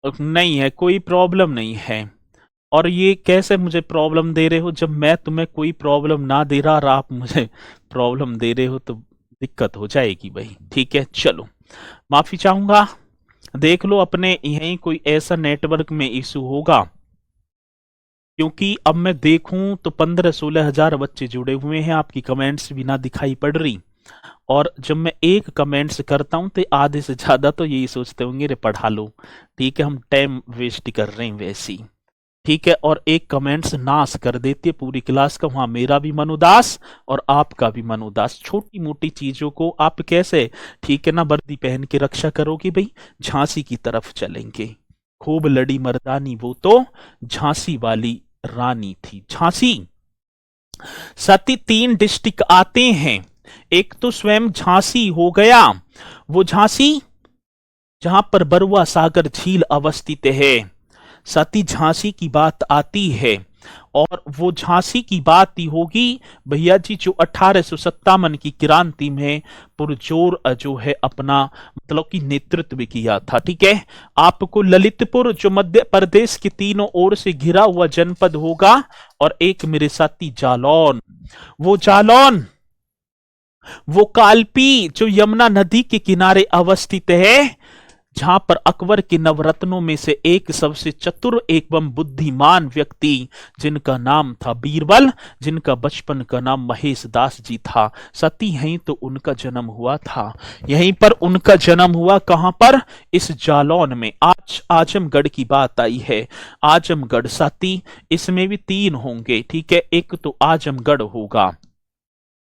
नहीं है कोई प्रॉब्लम नहीं है। और ये कैसे मुझे प्रॉब्लम दे रहे हो, जब मैं तुम्हें कोई प्रॉब्लम ना दे रहा और आप मुझे प्रॉब्लम दे रहे हो, तो दिक्कत हो जाएगी भाई। ठीक है, चलो माफी चाहूंगा। देख लो अपने यहीं कोई ऐसा नेटवर्क में इशू होगा, क्योंकि अब मैं देखूं तो 15-16 हजार बच्चे जुड़े हुए हैं, आपकी कमेंट्स भी ना दिखाई पड़ रही। और जब मैं एक कमेंट्स करता हूं तो आधे से ज्यादा तो यही सोचते होंगे रे पढ़ा लो। ठीक है, हम टाइम वेस्ट कर रहे हैं वैसे ही। ठीक है, और एक कमेंट्स नाश कर देती है पूरी क्लास का, वहां मेरा भी मन उदास और आपका भी मन उदास। छोटी मोटी चीजों को आप कैसे, ठीक है ना, वर्दी पहन के रक्षा करोगे भाई। झांसी की तरफ चलेंगे। खूब लड़ी मर्दानी वो तो झांसी वाली रानी थी। झांसी सती 3 डिस्ट्रिक्ट आते हैं, एक तो स्वयं झांसी हो गया, वो झांसी जहां पर बरुआ सागर झील अवस्थित है। सती झांसी की बात आती है, और वो झांसी की बात ही होगी भैया जी जो 1857 की क्रांति में पुरजोर जो है अपना मतलब कि नेतृत्व किया था। ठीक है, आपको ललितपुर जो मध्य प्रदेश के तीनों ओर से घिरा हुआ जनपद होगा, और एक मेरे साथी जालौन। वो जालौन, वो कालपी जो यमुना नदी के किनारे अवस्थित है, जहां पर अकबर के नवरत्नों में से एक सबसे चतुर एवं बुद्धिमान व्यक्ति, जिनका नाम था बीरबल, जिनका बचपन का नाम महेश दास जी था, सती यहीं तो उनका जन्म हुआ था। यहीं पर उनका जन्म हुआ, कहां पर, इस जालौन में। आज आजमगढ़ की बात आई है, आजमगढ़ सती, इसमें भी 3 होंगे। ठीक है, एक तो आजमगढ़ होगा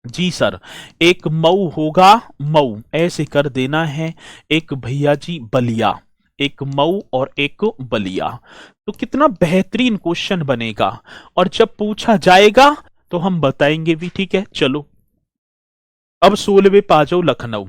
जी सर, एक मऊ होगा, मऊ ऐसे कर देना है, एक भैया जी बलिया, एक मऊ और एक बलिया। तो कितना बेहतरीन क्वेश्चन बनेगा, और जब पूछा जाएगा तो हम बताएंगे भी। ठीक है, चलो अब 16वें पा जाओ, लखनऊ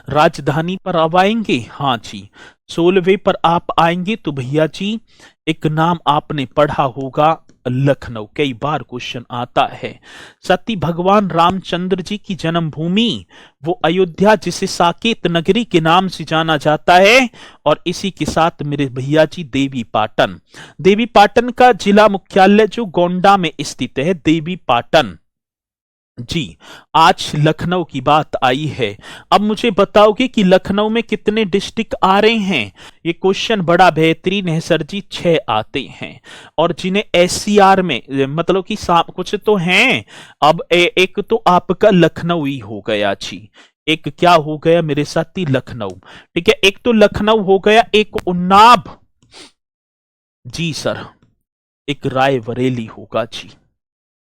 राजधानी पर अब आएंगे। हाँ जी, 16वें पर आप आएंगे तो भैया जी एक नाम आपने पढ़ा होगा, लखनऊ, कई बार क्वेश्चन आता है। सती भगवान रामचंद्र जी की जन्मभूमि वो अयोध्या, जिसे साकेत नगरी के नाम से जाना जाता है, और इसी के साथ मेरे भैया जी देवी पाटन। देवी पाटन का जिला मुख्यालय जो गोंडा में स्थित है, देवी पाटन जी। आज लखनऊ की बात आई है, अब मुझे बताओगे कि लखनऊ में कितने डिस्ट्रिक्ट आ रहे हैं। ये क्वेश्चन बड़ा बेहतरीन है सर जी, 6 आते हैं, और जिन्हें एससीआर में मतलब कि कुछ तो हैं। अब एक तो आपका लखनऊ ही हो गया जी, एक क्या हो गया मेरे साथी, लखनऊ। ठीक है, एक तो लखनऊ हो गया, एक उन्नाव जी सर, एक रायबरेली होगा जी,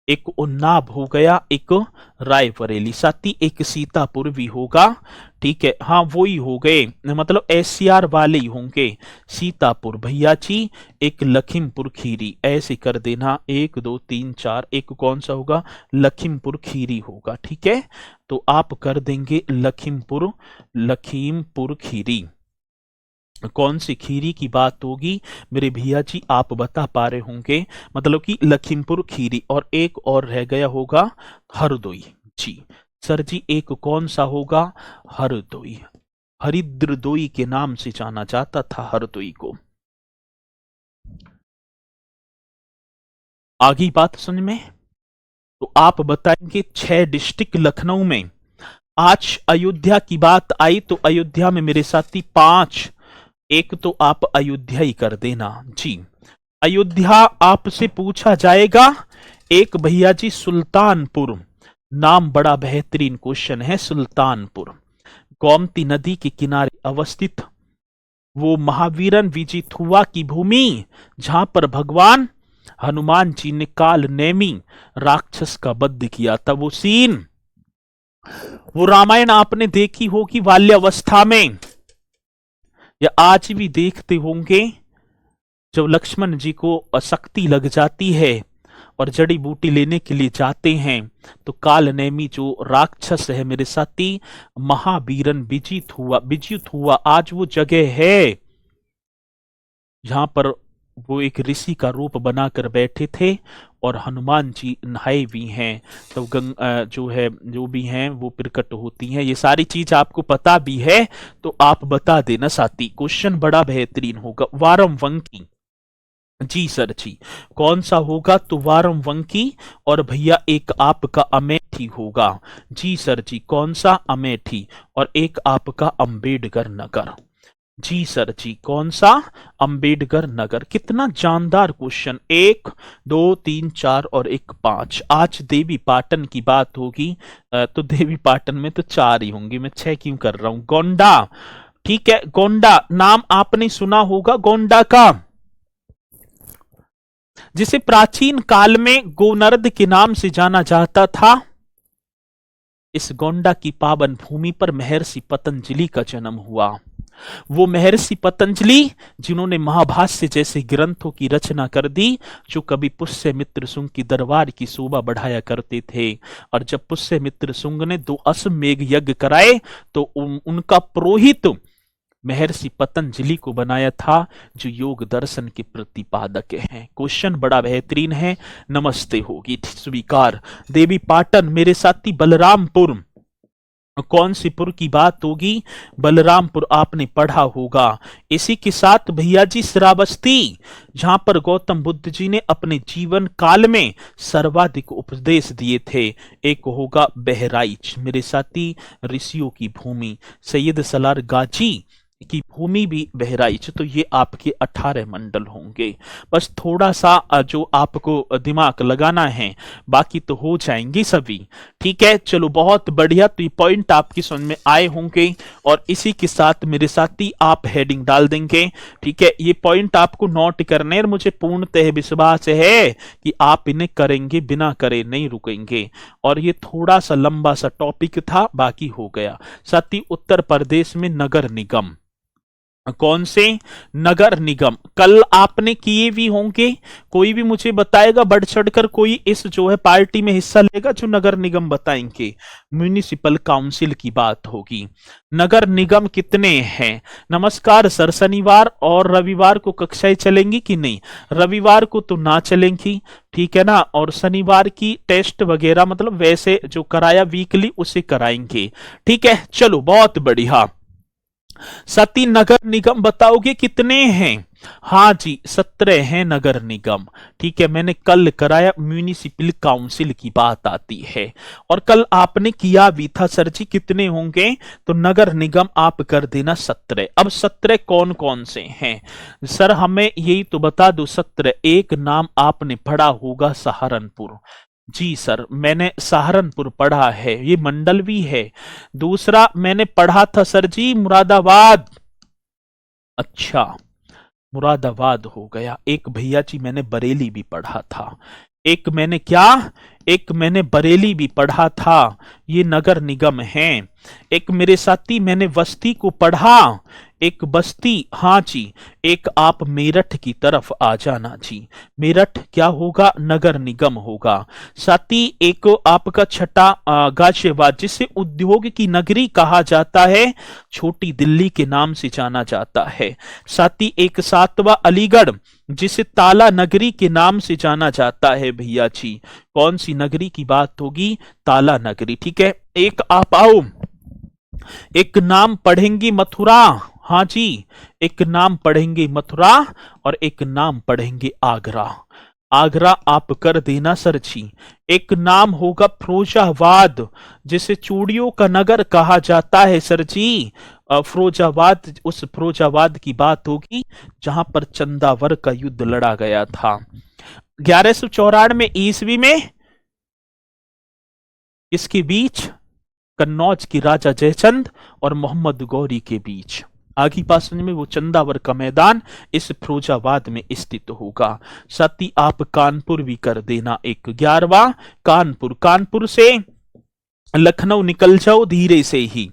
एक उन्नाव हो गया, एक रायबरेली, साथी एक सीतापुर भी होगा। ठीक है, हाँ वो ही हो गए, मतलब एससीआर वाले ही होंगे। सीतापुर भैया जी, एक लखीमपुर खीरी, ऐसे कर देना, 1 2 3 4, एक कौन सा होगा, लखीमपुर खीरी होगा। ठीक है, तो आप कर देंगे लखीमपुर, लखीमपुर खीरी। कौन सी खीरी की बात होगी मेरे भैया जी, आप बता पा रहे होंगे, मतलब कि लखीमपुर खीरी। और एक और रह गया होगा हरदोई जी। सर जी एक कौन सा होगा, हरदोई, हरिद्रदोई के नाम से जाना जाता था हरदोई को। आगे बात समझ में, तो आप बताएंगे 6 डिस्ट्रिक्ट लखनऊ में। आज अयोध्या की बात आई तो अयोध्या में मेरे साथी 5, एक तो आप अयोध्या ही कर देना जी। अयोध्या आपसे पूछा जाएगा, एक भैया जी सुल्तानपुर, नाम बड़ा बेहतरीन क्वेश्चन है, सुल्तानपुर गोमती नदी के किनारे अवस्थित, वो महावीरन विजित हुआ की भूमि, जहां पर भगवान हनुमान जी ने काल नेमी राक्षस का वध किया था। वो सीन, वो रामायण आपने देखी होगी बाल्यावस्था में, या आज भी देखते होंगे, जब लक्ष्मण जी को अशक्ति लग जाती है और जड़ी बूटी लेने के लिए जाते हैं, तो काल नेमी जो राक्षस है मेरे साथी, महावीरन विजित हुआ आज वो जगह है जहां पर वो एक ऋषि का रूप बनाकर बैठे थे, और हनुमान जी नहाए भी हैं, तो जो है जो भी हैं वो प्रकट होती हैं। ये सारी चीज आपको पता भी है, तो आप बता देना साथी। क्वेश्चन बड़ा बेहतरीन होगा, वारमवंकी, जी सर जी। कौन सा होगा? तो वारमवंकी, और भैया एक आपका अमेठी होगा। जी सर जी। कौन सा? अमेठी। और एक आपका अंबेडकर नगर। जी सर जी। कौन सा? अंबेडकर नगर। कितना जानदार क्वेश्चन! एक, दो, तीन, चार और एक, पांच। आज देवी पाटन की बात होगी, तो देवी पाटन में तो चार ही होंगी, मैं छह क्यों कर रहा हूं? गोंडा। ठीक है, गोंडा नाम आपने सुना होगा, गोंडा का, जिसे प्राचीन काल में गोनर्द के नाम से जाना जाता था। इस गोंडा की पावन भूमि पर महर्षि पतंजलि का जन्म हुआ। वो महर्षि पतंजलि जिन्होंने महाभाष्य जैसे ग्रंथों की रचना कर दी, जो कभी पुष्यमित्र शुंग की दरबार की शोभा बढ़ाया करते थे। और जब पुष्यमित्र शुंग ने 2 अश्वमेघ यज्ञ कराए, तो उनका पुरोहित महर्षि पतंजलि को बनाया था, जो योग दर्शन के प्रतिपादक हैं। क्वेश्चन बड़ा बेहतरीन है, नमस्ते होगी स्वीकार। देवी पाटन मेरे साथी बलरामपुर, कौन सी पुर की बात होगी? बलरामपुर आपने पढ़ा होगा। इसी के साथ भैया जी श्रावस्ती, जहां पर गौतम बुद्ध जी ने अपने जीवन काल में सर्वाधिक उपदेश दिए थे। एक होगा बहराइच मेरे साथी, ऋषियों की भूमि। सैयद सलार गाजी की भूमि भी बहराइच। तो ये आपके 18 मंडल होंगे। बस थोड़ा सा जो आपको दिमाग लगाना है, बाकी तो हो जाएंगे सभी। ठीक है, चलो बहुत बढ़िया। तो ये पॉइंट आपकी समझ में आए होंगे, और इसी के साथ मेरे साथी आप हेडिंग डाल देंगे। ठीक है, ये पॉइंट आपको नोट करने, और मुझे पूर्णतः विश्वास है कि आप इन्हें करेंगे, बिना करे नहीं रुकेंगे। और ये थोड़ा सा लंबा सा टॉपिक था, बाकी हो गया। साथी उत्तर प्रदेश में नगर निगम, कौन से नगर निगम कल आपने किए भी होंगे? कोई भी मुझे बताएगा बढ़ चढ़कर, कोई इस जो है पार्टी में हिस्सा लेगा जो नगर निगम बताएंगे? म्यूनिसिपल काउंसिल की बात होगी। नगर निगम कितने हैं? नमस्कार सर, शनिवार और रविवार को कक्षाएं चलेंगी कि नहीं? रविवार को तो ना चलेंगी, ठीक है ना, और शनिवार की टेस्ट वगैरह मतलब वैसे जो कराया वीकली उसे कराएंगे। ठीक है, चलो बहुत बढ़िया। सती नगर निगम बताओगे कितने हैं? हाँ जी, 17 हैं नगर निगम। ठीक है, मैंने कल कराया, म्यूनिसिपल काउंसिल की बात आती है। और कल आपने किया भी था सर जी, कितने होंगे? तो नगर निगम आप कर देना 17। अब 17 कौन कौन से हैं सर? हमें यही तो बता दो 17। एक नाम आपने पढ़ा होगा सहारनपुर। जी सर, मैंने सहारनपुर पढ़ा है, ये मंडल भी है। दूसरा मैंने पढ़ा था सर जी मुरादाबाद। अच्छा, मुरादाबाद हो गया। एक भैया जी मैंने बरेली भी पढ़ा था। एक मैंने क्या? एक मैंने बरेली भी पढ़ा था। ये नगर निगम हैं। एक मेरे साथी मैंने बस्ती को पढ़ा, एक बस्ती, हाँ जी। एक आप मेरठ की तरफ आ जाना जी। मेरठ क्या होगा? नगर निगम होगा। साथी एक आपका छठा गाजियाबाद, जिसे उद्योग की नगरी कहा जाता है, छोटी दिल्ली के नाम से जाना जाता है। साथी एक सातवां अलीगढ़, जिसे ताला नगरी के नाम से जाना जाता है भैया जी। कौन सी नगरी की बात होगी? ताला नगरी। ठीक है, एक आप आओ, एक नाम पढ़ेंगे मथुरा। हाँ जी, एक नाम पढ़ेंगे मथुरा, और एक नाम पढ़ेंगे आगरा। आगरा आप कर देना सर जी। एक नाम होगा फिरोजाबाद, जिसे चूड़ियों का नगर कहा जाता है सर जी। फिरोजाबाद, उस फिरोजाबाद की बात होगी जहां पर चंदावर का युद्ध लड़ा गया था 1194 ईस्वी में। इसके बीच कन्नौज की राजा जयचंद और मोहम्मद गौरी के बीच। आगे बात समझ में, वो चंदावर का मैदान इस फिरोजाबाद में स्थित होगा। साथ ही आप कानपुर भी कर देना। एक 11वां कानपुर। कानपुर से लखनऊ निकल जाओ धीरे से ही।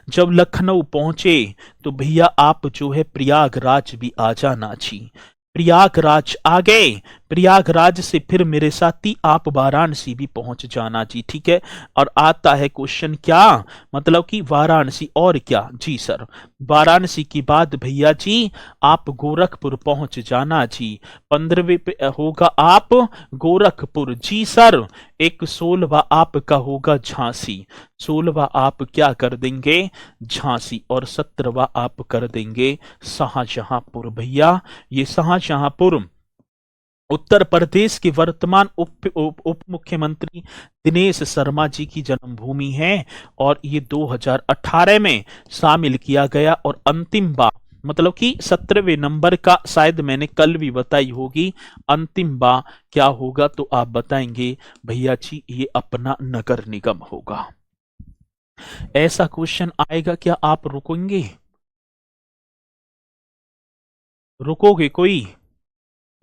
जब लखनऊ पहुंचे तो भैया आप जो है प्रयागराज भी आ जाना जी। प्रयागराज आ गए, प्रयागराज से फिर मेरे साथी आप वाराणसी भी पहुंच जाना जी। ठीक है, और आता है क्वेश्चन क्या, मतलब कि वाराणसी और क्या? जी सर, वाराणसी के बाद भैया जी आप गोरखपुर पहुंच जाना जी। 15वें पे होगा आप गोरखपुर। जी सर, एक 16वां आपका होगा झांसी। 16वां आप क्या कर देंगे? झांसी। और 17वां आप कर देंगे शाहजहांपुर। भैया ये शाहजहांपुर उत्तर प्रदेश के वर्तमान उप मुख्यमंत्री दिनेश शर्मा जी की जन्मभूमि है और ये 2018 में शामिल किया गया और अंतिम बार मतलब कि 17वें नंबर का शायद मैंने कल भी बताई होगी। अंतिम बार क्या होगा तो आप बताएंगे भैया जी ये अपना नगर निगम होगा। ऐसा क्वेश्चन आएगा क्या आप रुकेंगे? रुकोगे कोई?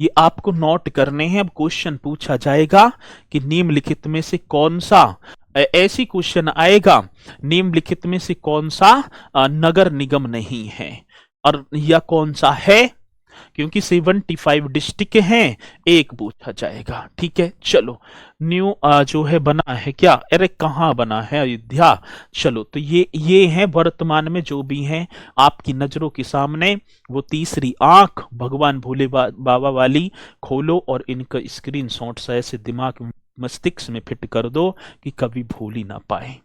ये आपको नोट करने हैं। अब क्वेश्चन पूछा जाएगा कि निम्नलिखित में से कौन सा ऐसी क्वेश्चन आएगा निम्नलिखित में से कौन सा नगर निगम नहीं है और या कौन सा है, क्योंकि 75 डिस्ट्रिक्ट हैं, एक पूछा जाएगा। ठीक है चलो न्यू जो है बना है क्या, अरे कहाँ बना है अयोध्या। चलो तो ये है वर्तमान में जो भी हैं आपकी नजरों के सामने। वो तीसरी आंख भगवान भोले बाबा वाली खोलो और इनका स्क्रीनशॉट ऐसे दिमाग मस्तिष्क में फिट कर दो कि कभी भूल ही ना पाए।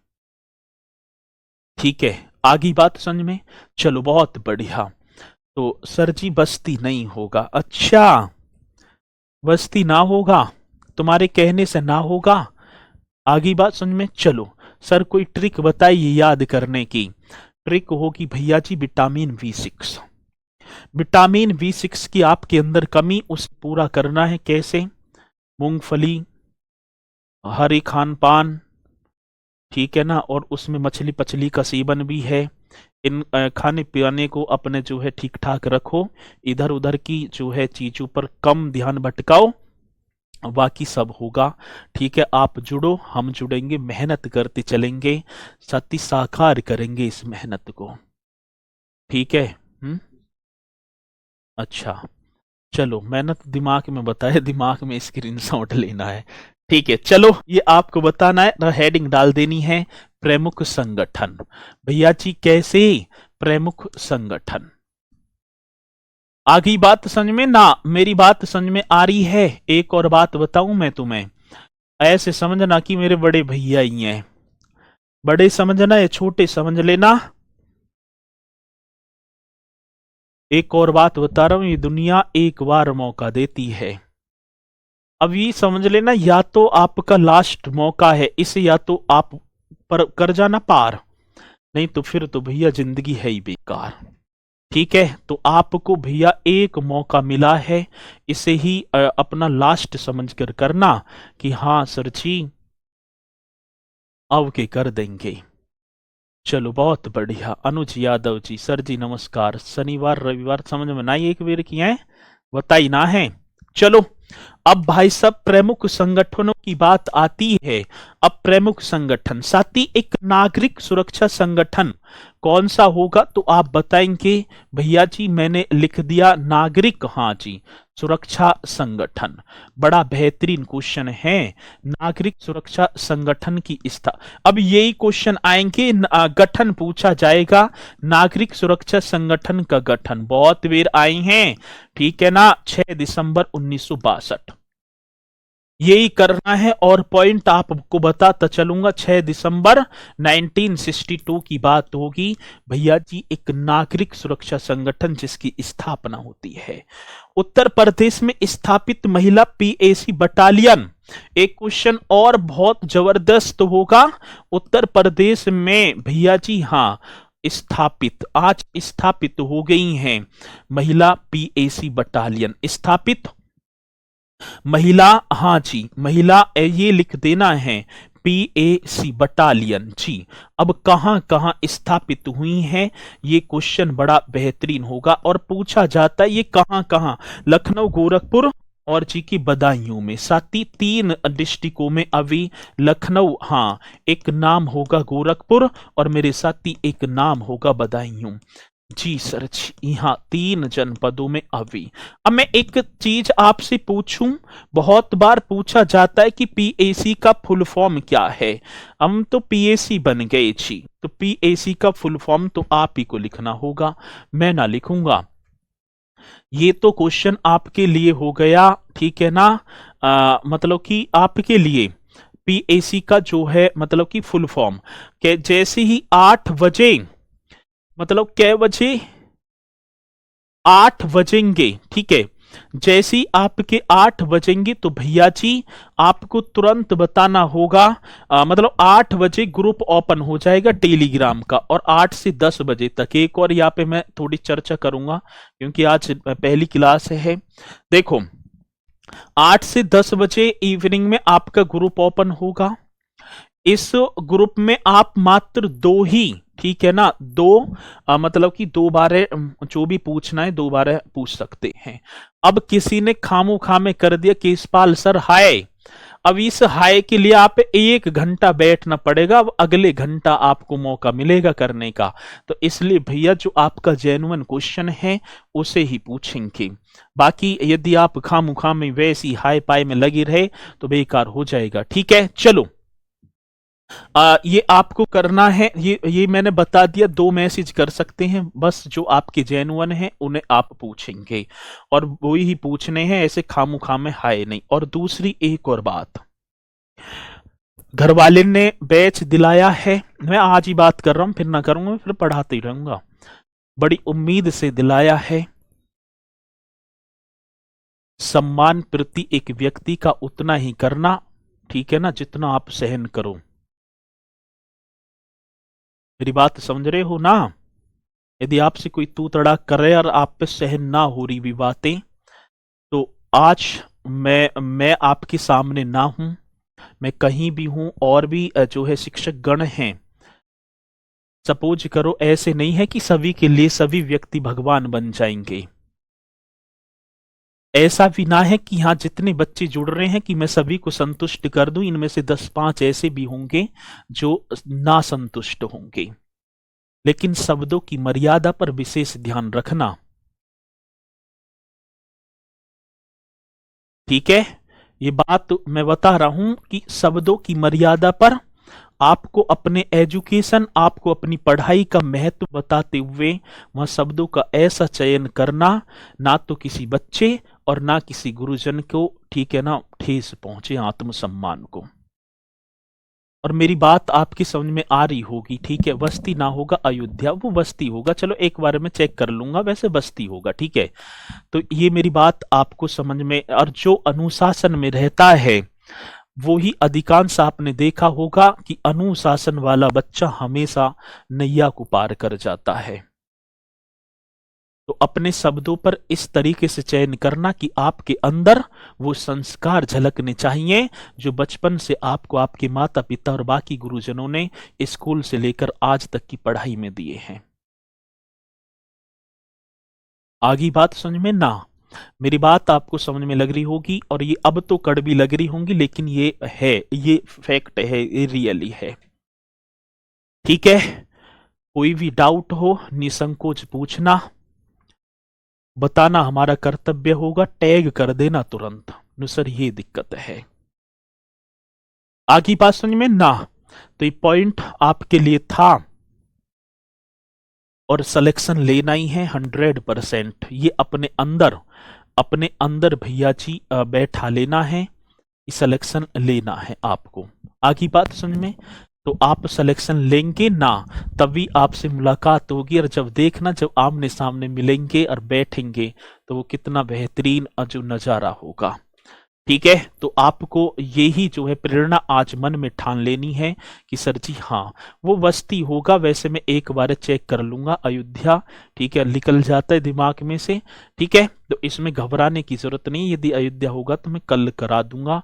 ठीक है आगे बात समझ में। चलो बहुत बढ़िया। तो सर जी बस्ती नहीं होगा, अच्छा बस्ती ना होगा, तुम्हारे कहने से ना होगा। आगे बात समझ में। चलो सर कोई ट्रिक बताइए याद करने की। ट्रिक होगी भैया जी विटामिन B6। विटामिन B6 की आपके अंदर कमी उसे पूरा करना है कैसे? मूंगफली, हरे खान पान, ठीक है ना, और उसमें मछली पछली का सेवन भी है। इन खाने पीने को अपने जो है ठीक ठाक रखो, इधर उधर की जो है चीजों पर कम ध्यान भटकाओ, बाकी सब होगा। ठीक है आप जुड़ो, हम जुड़ेंगे, मेहनत करते चलेंगे, सत्य साकार करेंगे इस मेहनत को। ठीक है अच्छा चलो मेहनत दिमाग में बताए, दिमाग में स्क्रीनशॉट लेना है। ठीक है चलो ये आपको बताना है, हेडिंग डाल देनी है प्रमुख संगठन। भैया जी कैसे प्रमुख संगठन। आगे बात समझ में ना, मेरी बात समझ में आ रही है? एक और बात बताऊं मैं तुम्हें, ऐसे समझना कि मेरे बड़े भैया ही हैं, बड़े समझना या छोटे समझ लेना। एक और बात बता रहा हूं, ये दुनिया एक बार मौका देती है। अब ये समझ लेना या तो आपका लास्ट मौका है इसे, या तो आप पर कर जाना पार, नहीं तो फिर तो भैया जिंदगी है ही बेकार। ठीक है तो आपको भैया एक मौका मिला है, इसे ही अपना लास्ट समझकर करना कि हाँ सर जी अब के कर देंगे। चलो बहुत बढ़िया। अनुज यादव जी, सर जी नमस्कार, शनिवार रविवार समझ में ना एक बेर की है बताई ना है। चलो अब भाई सब प्रमुख संगठनों की बात आती है। अब प्रमुख संगठन साथी एक नागरिक सुरक्षा संगठन कौन सा होगा तो आप बताएंगे भैया जी मैंने लिख दिया नागरिक, हाँ जी सुरक्षा संगठन। बड़ा बेहतरीन क्वेश्चन है, नागरिक सुरक्षा संगठन की अब यही क्वेश्चन आएंगे, गठन पूछा जाएगा, नागरिक सुरक्षा संगठन का गठन बहुत बेर आए हैं। ठीक है ना, 6 दिसंबर 1962 यही करना है और पॉइंट आपको बताता चलूंगा। 6 दिसंबर 1962 की बात होगी भैया जी, एक नागरिक सुरक्षा संगठन जिसकी स्थापना होती है। उत्तर प्रदेश में स्थापित महिला पीएसी बटालियन, एक क्वेश्चन और बहुत जबरदस्त होगा। उत्तर प्रदेश में भैया जी हाँ स्थापित, आज स्थापित हो गई हैं महिला पीएसी बटालियन, स्थापित महिला, हाँ जी महिला, ये लिख देना है पीएसी बटालियन जी। अब कहां कहां स्थापित हुई हैं ये क्वेश्चन बड़ा बेहतरीन होगा और पूछा जाता है ये कहां कहां, लखनऊ, गोरखपुर और जी की बदायूं में। साथ ही 3 डिस्ट्रिक्टों में अभी लखनऊ, हाँ एक नाम होगा गोरखपुर और मेरे साथी एक नाम होगा बदायूं जी सर जी, यहाँ 3 जनपदों में अभी। अब मैं एक चीज आपसे पूछूं, बहुत बार पूछा जाता है कि पीएसी का फुल फॉर्म क्या है। हम तो पीएसी बन गए जी, तो पीएसी का फुल फॉर्म तो आप ही को लिखना होगा, मैं ना लिखूंगा। ये तो क्वेश्चन आपके लिए हो गया, ठीक है ना, मतलब कि आपके लिए पीएसी का जो है मतलब कि फुल फॉर्म के जैसे ही 8 बजे, मतलब कै बजे 8 बजेंगे, ठीक है जैसे ही आपके 8 बजेंगे तो भैया जी आपको तुरंत बताना होगा, मतलब 8 बजे ग्रुप ओपन हो जाएगा टेलीग्राम का, और 8 से 10 बजे तक एक और यहाँ पे मैं थोड़ी चर्चा करूंगा क्योंकि आज पहली क्लास है। देखो 8 से 10 बजे इवनिंग में आपका ग्रुप ओपन होगा। इस ग्रुप में आप मात्र 2 ही, ठीक है ना, 2 मतलब कि 2 बार जो भी पूछना है 2 बार पूछ सकते हैं। अब किसी ने खामो खामे कर दिया कि इस्पाल सर हाय, अब इस हाय के लिए आप 1 घंटा बैठना पड़ेगा, अब अगले घंटा आपको मौका मिलेगा करने का। तो इसलिए भैया जो आपका जेन्युइन क्वेश्चन है उसे ही पूछेंगे, बाकी यदि आप खामोखा में वैसी हाय पाई में लगी रहे तो बेकार हो जाएगा। ठीक है, चलो ये आपको करना है, ये मैंने बता दिया। 2 मैसेज कर सकते हैं बस, जो आपके जेन्युइन हैं उन्हें आप पूछेंगे और वही ही पूछने हैं, ऐसे खामोखा में हाय नहीं। और दूसरी एक और बात, घर वाले ने बैच दिलाया है, मैं आज ही बात कर रहा हूं, फिर ना करूंगा, फिर पढ़ाते ही रहूंगा, बड़ी उम्मीद से दिलाया है। सम्मान प्रति एक व्यक्ति का उतना ही करना, ठीक है ना, जितना आप सहन करो। मेरी बात समझ रहे हो ना? यदि आपसे कोई तू तड़ाक कर रहे और आप पे सहन ना हो रही भी बातें, तो आज मैं आपके सामने ना हूं, मैं कहीं भी हूं, और भी जो है शिक्षक गण हैं। सपोज करो ऐसे नहीं है कि सभी के लिए सभी व्यक्ति भगवान बन जाएंगे, ऐसा भी ना है कि यहां जितने बच्चे जुड़ रहे हैं कि मैं सभी को संतुष्ट कर दूं, इनमें से 10-5 ऐसे भी होंगे जो ना संतुष्ट होंगे। लेकिन शब्दों की मर्यादा पर विशेष ध्यान रखना, ठीक है? ये बात मैं बता रहा हूं कि शब्दों की मर्यादा पर आपको अपने एजुकेशन, आपको अपनी पढ़ाई का महत्व बताते हुए वह शब्दों का ऐसा चयन करना ना तो किसी बच्चे और ना किसी गुरुजन को, ठीक है ना, ठेस पहुंचे आत्मसम्मान को। और मेरी बात आपकी समझ में आ रही होगी, ठीक है? बस्ती ना होगा अयोध्या, वो बस्ती होगा, चलो एक बार मैं चेक कर लूंगा, वैसे बस्ती होगा, ठीक है? तो ये मेरी बात आपको समझ में, और जो अनुशासन में रहता है वो ही अधिकांश आपने देखा होगा कि अनुशासन वाला बच्चा हमेशा नैया को पार कर जाता है। तो अपने शब्दों पर इस तरीके से चयन करना कि आपके अंदर वो संस्कार झलकने चाहिए जो बचपन से आपको आपके माता पिता और बाकी गुरुजनों ने स्कूल से लेकर आज तक की पढ़ाई में दिए हैं। आगे बात समझ में ना? मेरी बात आपको समझ में लग रही होगी, और ये अब तो कड़वी लग रही होंगी, लेकिन ये है, ये फैक्ट है, ये रियली है, ठीक है? कोई भी डाउट हो निसंकोच पूछना, बताना हमारा कर्तव्य होगा, टैग कर देना तुरंत, सर ये दिक्कत है। आगे बात समझ में ना? तो ये पॉइंट आपके लिए था, और सिलेक्शन लेना ही है 100%। ये अपने अंदर भैया जी बैठा लेना है, सिलेक्शन लेना है आपको। आगे बात समझ में? तो आप सिलेक्शन लेंगे ना, तभी आपसे मुलाकात होगी, और जब देखना, जब आमने सामने मिलेंगे और बैठेंगे तो वो कितना बेहतरीन जो नजारा होगा, ठीक है? तो आपको यही जो है प्रेरणा आज मन में ठान लेनी है कि सर जी हाँ वो बस्ती होगा, वैसे मैं एक बार चेक कर लूंगा अयोध्या, ठीक है? निकल जाता है दिमाग में से, ठीक है? तो इसमें घबराने की जरूरत नहीं, यदि अयोध्या होगा तो मैं कल करा दूंगा,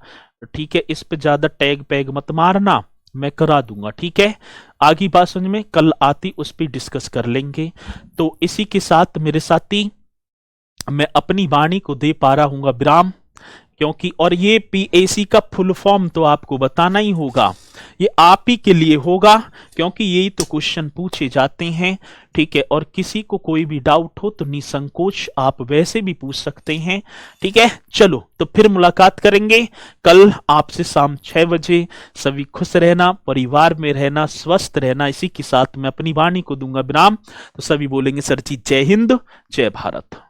ठीक है? इस पे ज्यादा टैग पैग मत मारना, मैं करा दूंगा, ठीक है? आगे बात समझ में? कल आती उस पर डिस्कस कर लेंगे। तो इसी के साथ मेरे साथी मैं अपनी वाणी को दे पा रहा हूँ विराम, क्योंकि और ये पीएसी का फुल फॉर्म तो आपको बताना ही होगा, ये आप ही के लिए होगा, क्योंकि यही तो क्वेश्चन पूछे जाते हैं, ठीक है? और किसी को कोई भी डाउट हो तो निसंकोच आप वैसे भी पूछ सकते हैं, ठीक है? चलो तो फिर मुलाकात करेंगे कल आपसे शाम 6 बजे। सभी खुश रहना, परिवार में रहना, स्वस्थ रहना, इसी के साथ मैं अपनी वाणी को दूंगा विराम। तो सभी बोलेंगे सर जी जय हिंद, जय भारत।